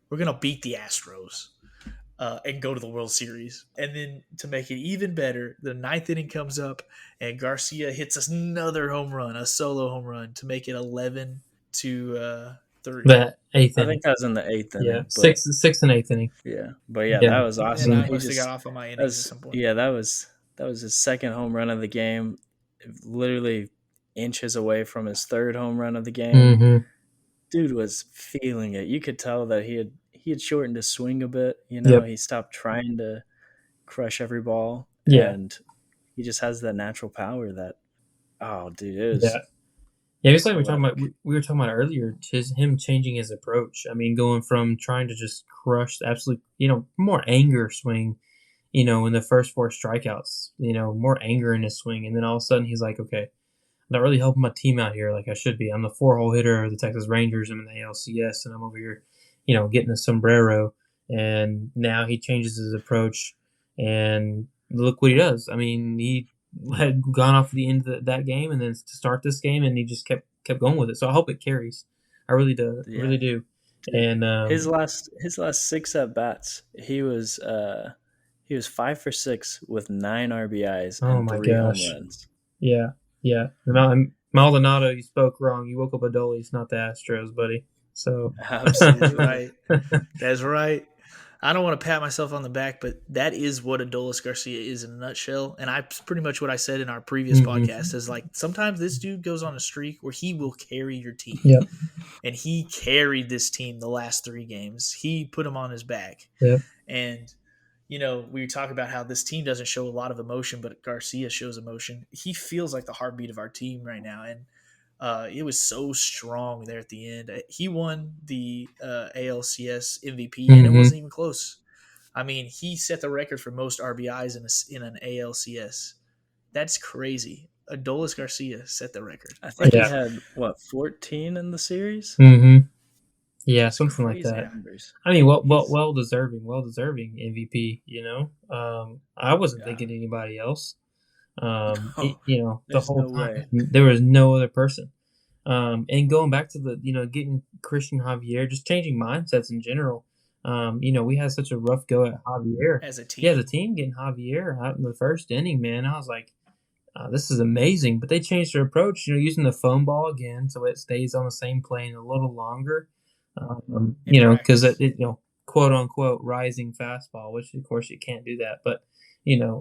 We're gonna beat the Astros. And go to the World Series. And then to make it even better, the 9th inning comes up and Garcia hits another home run, a solo home run, to make it 11-3. The 8th inning. I think that was in the 8th inning. Yeah, 6th and 8th inning. Yeah, but that was awesome. And I must have got off on my innings at some point. Yeah, that was his second home run of the game, literally inches away from his third home run of the game. Mm-hmm. Dude was feeling it. You could tell that he had shortened his swing a bit. He stopped trying to crush every ball. Yeah. And he just has that natural power that, oh, dude, it was. Yeah, it's like we were talking about earlier, him changing his approach. I mean, going from trying to just crush the absolute, more anger swing, in the first 4 strikeouts, more anger in his swing. And then all of a sudden he's like, okay, I'm not really helping my team out here like I should be. I'm the 4-hole hitter of the Texas Rangers. I'm in the ALCS, and I'm over here, getting a sombrero. And now he changes his approach, and look what he does. I mean, he had gone off at the end of that game and then to start this game, and he just kept going with it. So I hope it carries. I really do. Yeah. Really do. And his last 6 at bats, he was 5 for 6 with 9 RBIs and 3 home runs. Yeah. Maldonado, you spoke wrong. You woke up Adolis, not the Astros, buddy. So absolutely right. That's right. I don't want to pat myself on the back, but that is what Adolis Garcia is in a nutshell. And I pretty much what I said in our previous podcast is like, sometimes this dude goes on a streak where he will carry your team. Yep. And he carried this team the last 3 games. He put them on his back. Yep. And, we talk about how this team doesn't show a lot of emotion, but Garcia shows emotion. He feels like the heartbeat of our team right now. And it was so strong there at the end. He won the ALCS MVP, and it wasn't even close. I mean, he set the record for most RBIs in an ALCS. That's crazy. Adolis Garcia set the record. I think he had, 14 in the series? Mm-hmm. Yeah, something like that. Numbers. I mean, well deserving MVP, I wasn't thinking anybody else. The whole time there was no other person. And going back to the, getting Christian Javier, just changing mindsets in general. We had such a rough go at Javier as a team. Yeah, the team getting Javier out in the first inning, man. I was like, this is amazing. But they changed their approach, using the foam ball again, so it stays on the same plane a little longer. Because quote unquote rising fastball, which of course you can't do that, but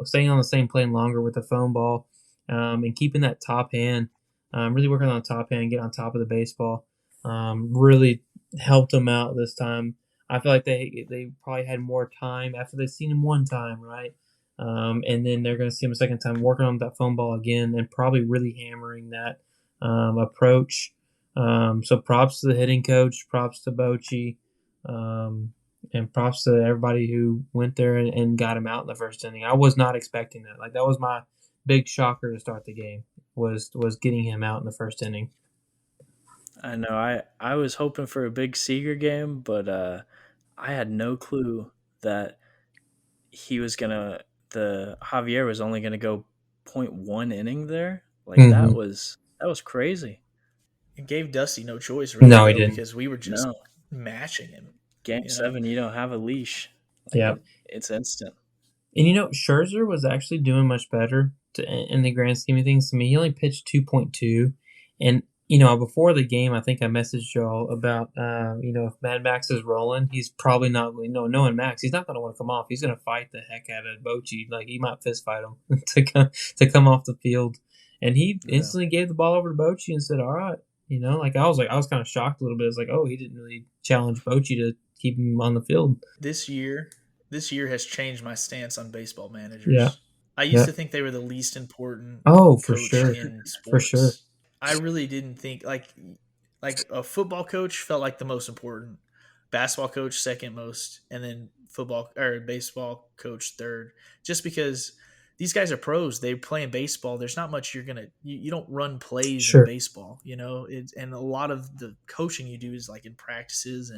staying on the same plane longer with the foam ball, and keeping that top hand, really working on the top hand, get on top of the baseball, really helped him out this time. I feel like they probably had more time after they've seen him one time, right? And then they're going to see him a second time, working on that phone ball again, and probably really hammering that approach. So props to the hitting coach, props to Bochy, and props to everybody who went there and got him out in the first inning. I was not expecting that. Like, that was my big shocker to start the game, was getting him out in the first inning. I know. I was hoping for a big Seager game, but I had no clue that the Javier was only gonna go 0.1 inning there. Like that was crazy. It gave Dusty no choice, really, No, he didn't. because we were just mashing him. Game 7, you don't have a leash. Like, it's instant. And Scherzer was actually doing much better in the grand scheme of things. I mean, he only pitched 2.2, and before the game, I think I messaged y'all about if Mad Max is rolling, he's probably not. Knowing Max, he's not going to want to come off. He's going to fight the heck out of Bochy. Like, he might fist fight him to come off the field, and he instantly gave the ball over to Bochy and said, "All right." I was kind of shocked a little bit. It's like, oh, he didn't really challenge Bochy to keep him on the field. This year has changed my stance on baseball managers. Yeah. I used to think they were the least important. Oh, for sure. In sports. For sure. I really didn't think like a football coach felt like the most important, basketball coach second most, and then baseball coach third. Just because these guys are pros, they play in baseball. There's not much you don't run plays in baseball, and a lot of the coaching you do is like in practices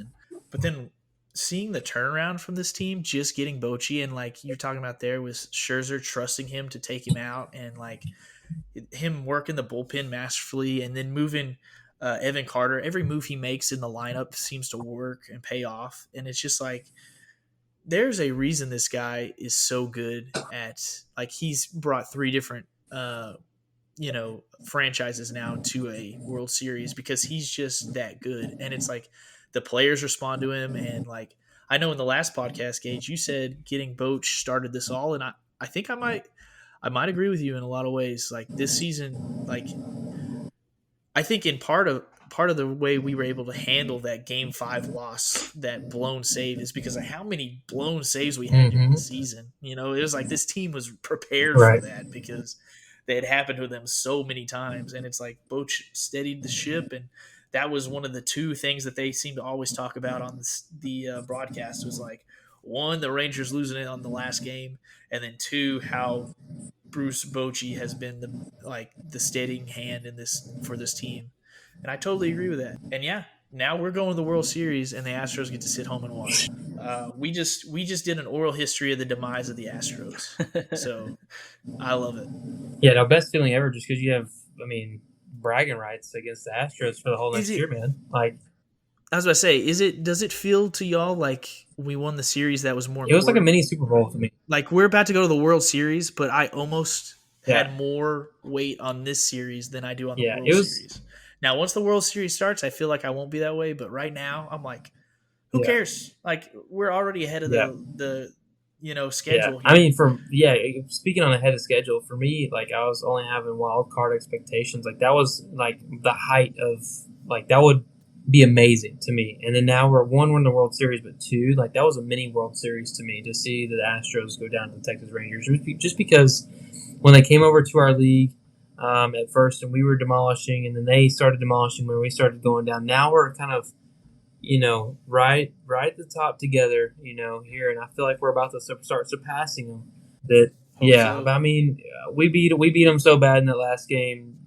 but then seeing the turnaround from this team, just getting Bochy, and like you're talking about there with Scherzer trusting him to take him out, and like him working the bullpen masterfully, and then moving Evan Carter. Every move he makes in the lineup seems to work and pay off. And it's just like, there's a reason this guy is so good at, like, he's brought 3 different, franchises now to a World Series because he's just that good. And it's like the players respond to him. And like, I know in the last podcast, Gage, you said getting Boch started this all. And I think I might agree with you in a lot of ways. Like this season, like I think in part of the way we were able to handle that Game 5 loss, that blown save, is because of how many blown saves we had during the season. It was like this team was prepared for that because they had happened to them so many times. And it's like Boch steadied the ship, and that was one of the 2 things that they seem to always talk about on the broadcast, was like, 1, the Rangers losing it on the last game, and then 2, how Bruce Bochy has been the steadying hand for this team. And I totally agree with that. And yeah, now we're going to the World Series, and the Astros get to sit home and watch. We just did an oral history of the demise of the Astros. So I love it. Yeah, no, best feeling ever, just because you have, bragging rights against the Astros for the whole next year, man. Like, I was about to say, does it feel to y'all like we won the series that was more important? It was like a mini Super Bowl to me. Like, we're about to go to the World Series, but I almost had more weight on this series than I do on the World Series. Now, once the World Series starts, I feel like I won't be that way, but right now, I'm like, who cares? Like, we're already ahead of the schedule. Yeah. Speaking on ahead of schedule, for me, like, I was only having wild card expectations. Like, that was like the height of, like, that would be amazing to me. And then now we're in the World Series, but 2, like, that was a mini World Series to me, to see the Astros go down to the Texas Rangers, just because when they came over to our league at first, and we were demolishing, and then they started demolishing when we started going down. Now we're kind of, right at the top together, here, and I feel like we're about to start surpassing them. But we beat them so bad in that last game.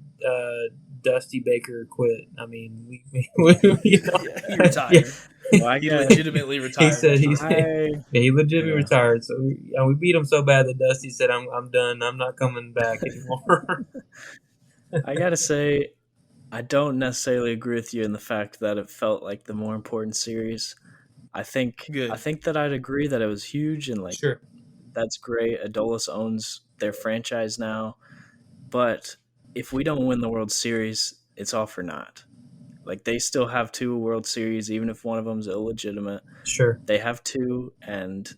Dusty Baker quit. He retired. Well, he legitimately retired. He legitimately retired. So we beat him so bad that Dusty said, "I'm done. I'm not coming back anymore." I gotta say, I don't necessarily agree with you in the fact that it felt like the more important series. I think that I'd agree that it was huge, and like, that's great. Adolis owns their franchise now, but if we don't win the World Series, it's all for naught. Like, they still have 2 World Series, even if one of them's illegitimate. Sure. They have 2, and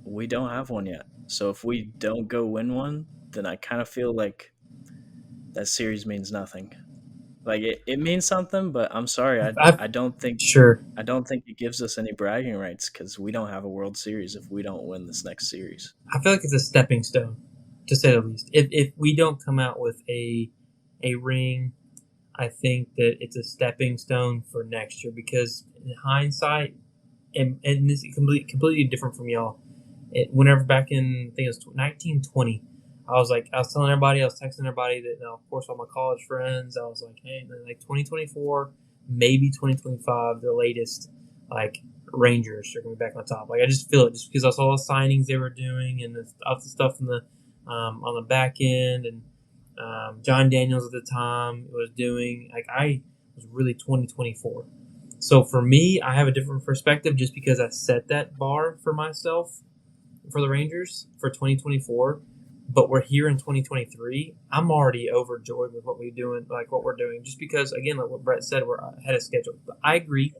we don't have one yet. So if we don't go win one, then I kind of feel like that series means nothing. Like it means something, but I'm sorry, I don't think it gives us any bragging rights because we don't have a World Series if we don't win this next series. I feel like it's a stepping stone, to say the least. If we don't come out with a ring, I think that it's a stepping stone for next year because in hindsight, and this is completely different from y'all. Whenever back in, I think it was 1920, I was telling everybody, I was texting everybody that, of course, all my college friends, I was like, hey, like 2024, maybe 2025, the latest, like, Rangers are going to be back on top. Like, I just feel it just because I saw the signings they were doing and the stuff on the back end, and John Daniels at the time was doing, like, I was really 2024. So for me, I have a different perspective just because I set that bar for myself for the Rangers for 2024. But we're here in 2023. I'm already overjoyed with what we're doing, just because, again, like what Brett said, we're ahead of schedule. But I agree.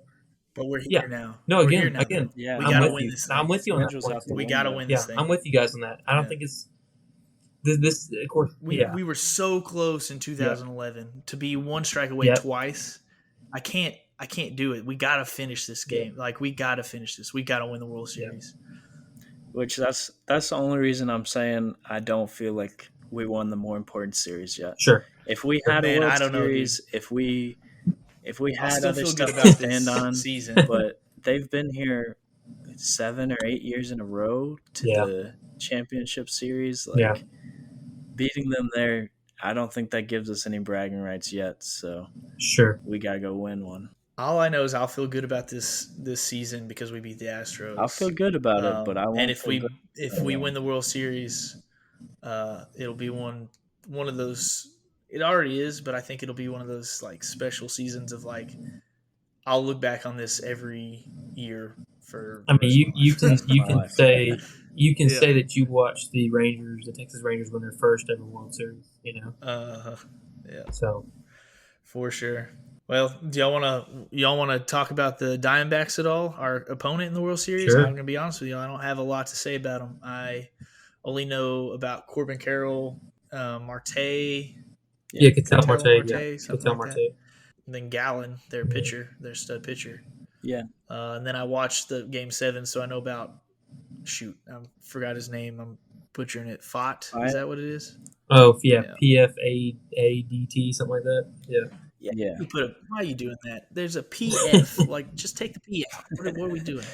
But we're here now. No, we're again, we gotta win this. I'm with you on that. We gotta win this thing. I'm with you guys on that. I don't think it's this. Of course, we were so close in 2011 to be one strike away twice. I can't do it. We gotta finish this game. Like we gotta finish this. We gotta win the World Series. Which that's the only reason I'm saying I don't feel like we won the more important series yet. Sure. If we had a World Series, if we had other stuff to stand on, season, but they've been here 7 or 8 years in a row to the championship series. Like beating them there, I don't think that gives us any bragging rights yet. So sure, we gotta go win one. All I know is I'll feel good about this season because we beat the Astros. I'll feel good about it, but I won't. And if we win the World Series, it'll be one of those. It already is, but I think it'll be one of those like special seasons of like I'll look back on this every year for. I mean, you can say that you watched the Texas Rangers win their first ever World Series. You know. Yeah. So. For sure. Well, do y'all want to talk about the Diamondbacks at all? Our opponent in the World Series. Sure. I'm gonna be honest with you. I don't have a lot to say about them. I only know about Corbin Carroll, Marte. Ketel Marte. And then Gallen, their pitcher, their stud pitcher. Yeah. And then I watched the Game 7, so I know about. Shoot, I forgot his name. I'm butchering it. Fott. Is that what it is? Oh yeah. PFADT, something like that. Yeah. Yeah. Why are you doing that? There's a PF. Like, just take the PF. What are we doing?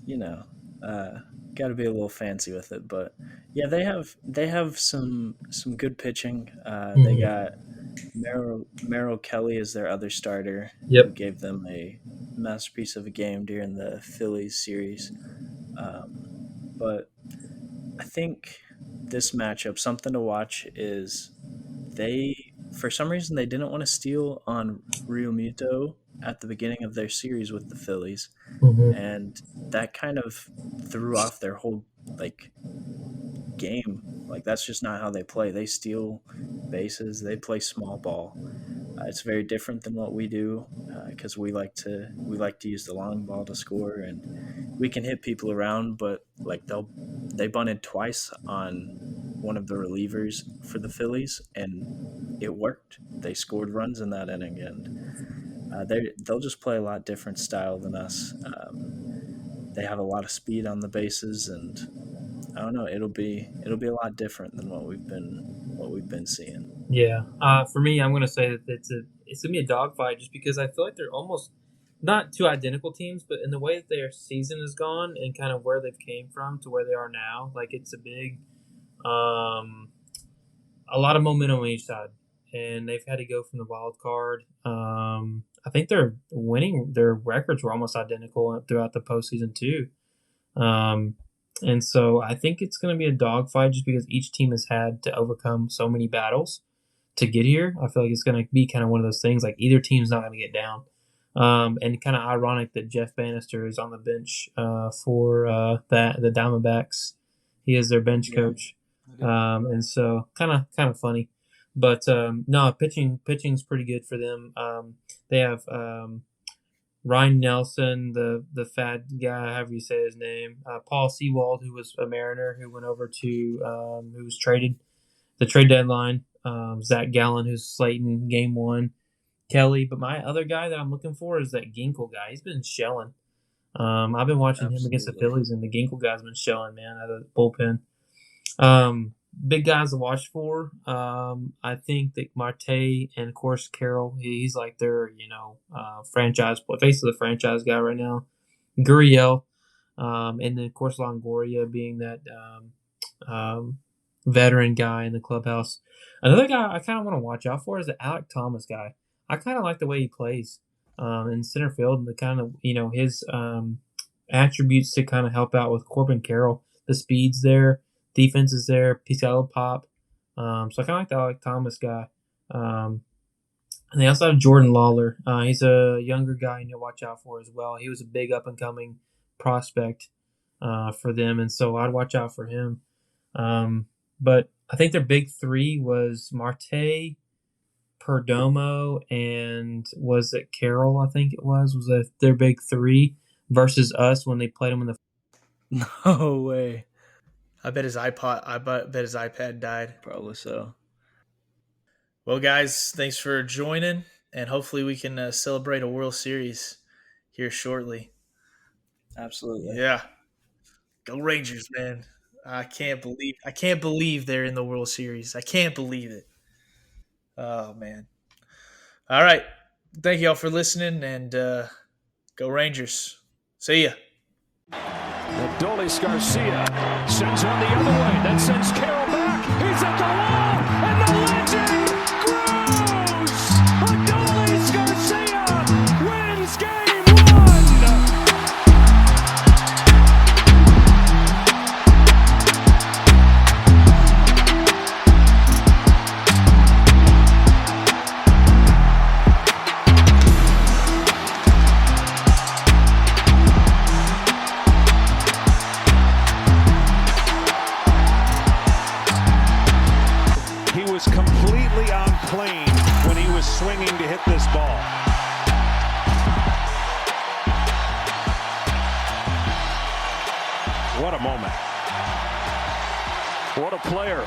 You know, got to be a little fancy with it, but yeah, they have some good pitching. They got Merrill Kelly as their other starter. Yep. Who gave them a masterpiece of a game during the Phillies series. But I think this matchup, something to watch is for some reason, they didn't want to steal on Real Muto at the beginning of their series with the Phillies. Mm-hmm. And that kind of threw off their whole, game. Like, that's just not how they play. They steal bases. They play small ball. It's very different than what we do because we like to use the long ball to score, and we can hit people around, but, they bunted twice on one of the relievers for the Phillies, and it worked. They scored runs in that inning, and they'll just play a lot different style than us. They have a lot of speed on the bases, and I don't know. It'll be a lot different than what we've been seeing. Yeah. For me, I'm gonna say that it's gonna be a dogfight just because I feel like they're almost not two identical teams, but in the way that their season has gone and kind of where they've came from to where they are now, like it's a big. A lot of momentum on each side, and they've had to go from the wild card. I think their records were almost identical throughout the postseason too. And so I think it's going to be a dogfight just because each team has had to overcome so many battles to get here. I feel like it's going to be kind of one of those things like either team's not going to get down. And kind of ironic that Jeff Bannister is on the bench for the Diamondbacks. He is their bench coach. And so kind of funny, but no, pitching's pretty good for them. They have Ryan Nelson, the fat guy, however you say his name, Paul Sewald, who was a Mariner, who went over to who was traded the trade deadline. Zach Gallen, who's Slayton game 1, Kelly. But my other guy that I'm looking for is that Ginkle guy. He's been shelling. I've been watching him against the Phillies, and the Ginkle guy's been shelling, man, out of the bullpen. Big guys to watch for. I think that Marte and, of course, Carroll, he's like their, franchise, basically the franchise guy right now. Gurriel, and then, of course, Longoria being that veteran guy in the clubhouse. Another guy I kind of want to watch out for is the Alec Thomas guy. I kind of like the way he plays in center field and the kind of, his attributes to kind of help out with Corbin Carroll. The speed's there. Defense is there. He's got a little pop. So I kind of like the Alec Thomas guy. And they also have Jordan Lawler. He's a younger guy you need to watch out for as well. He was a big up-and-coming prospect for them, and so I'd watch out for him. But I think their big three was Marte, Perdomo, and was it Carroll, I think it was their big three versus us when they played them in the... No way. I bet his iPad died. Probably so. Well, guys, thanks for joining, and hopefully we can celebrate a World Series here shortly. Absolutely. Yeah. Go Rangers, man. I can't believe they're in the World Series. I can't believe it. Oh, man. All right. Thank you all for listening, and go Rangers. See ya. Demise Garcia sends one the other way. That sends Carroll back. He's at the wall, and the legend grows. Demise Garcia wins game 1. Completely on plane when he was swinging to hit this ball. What a moment. What a player.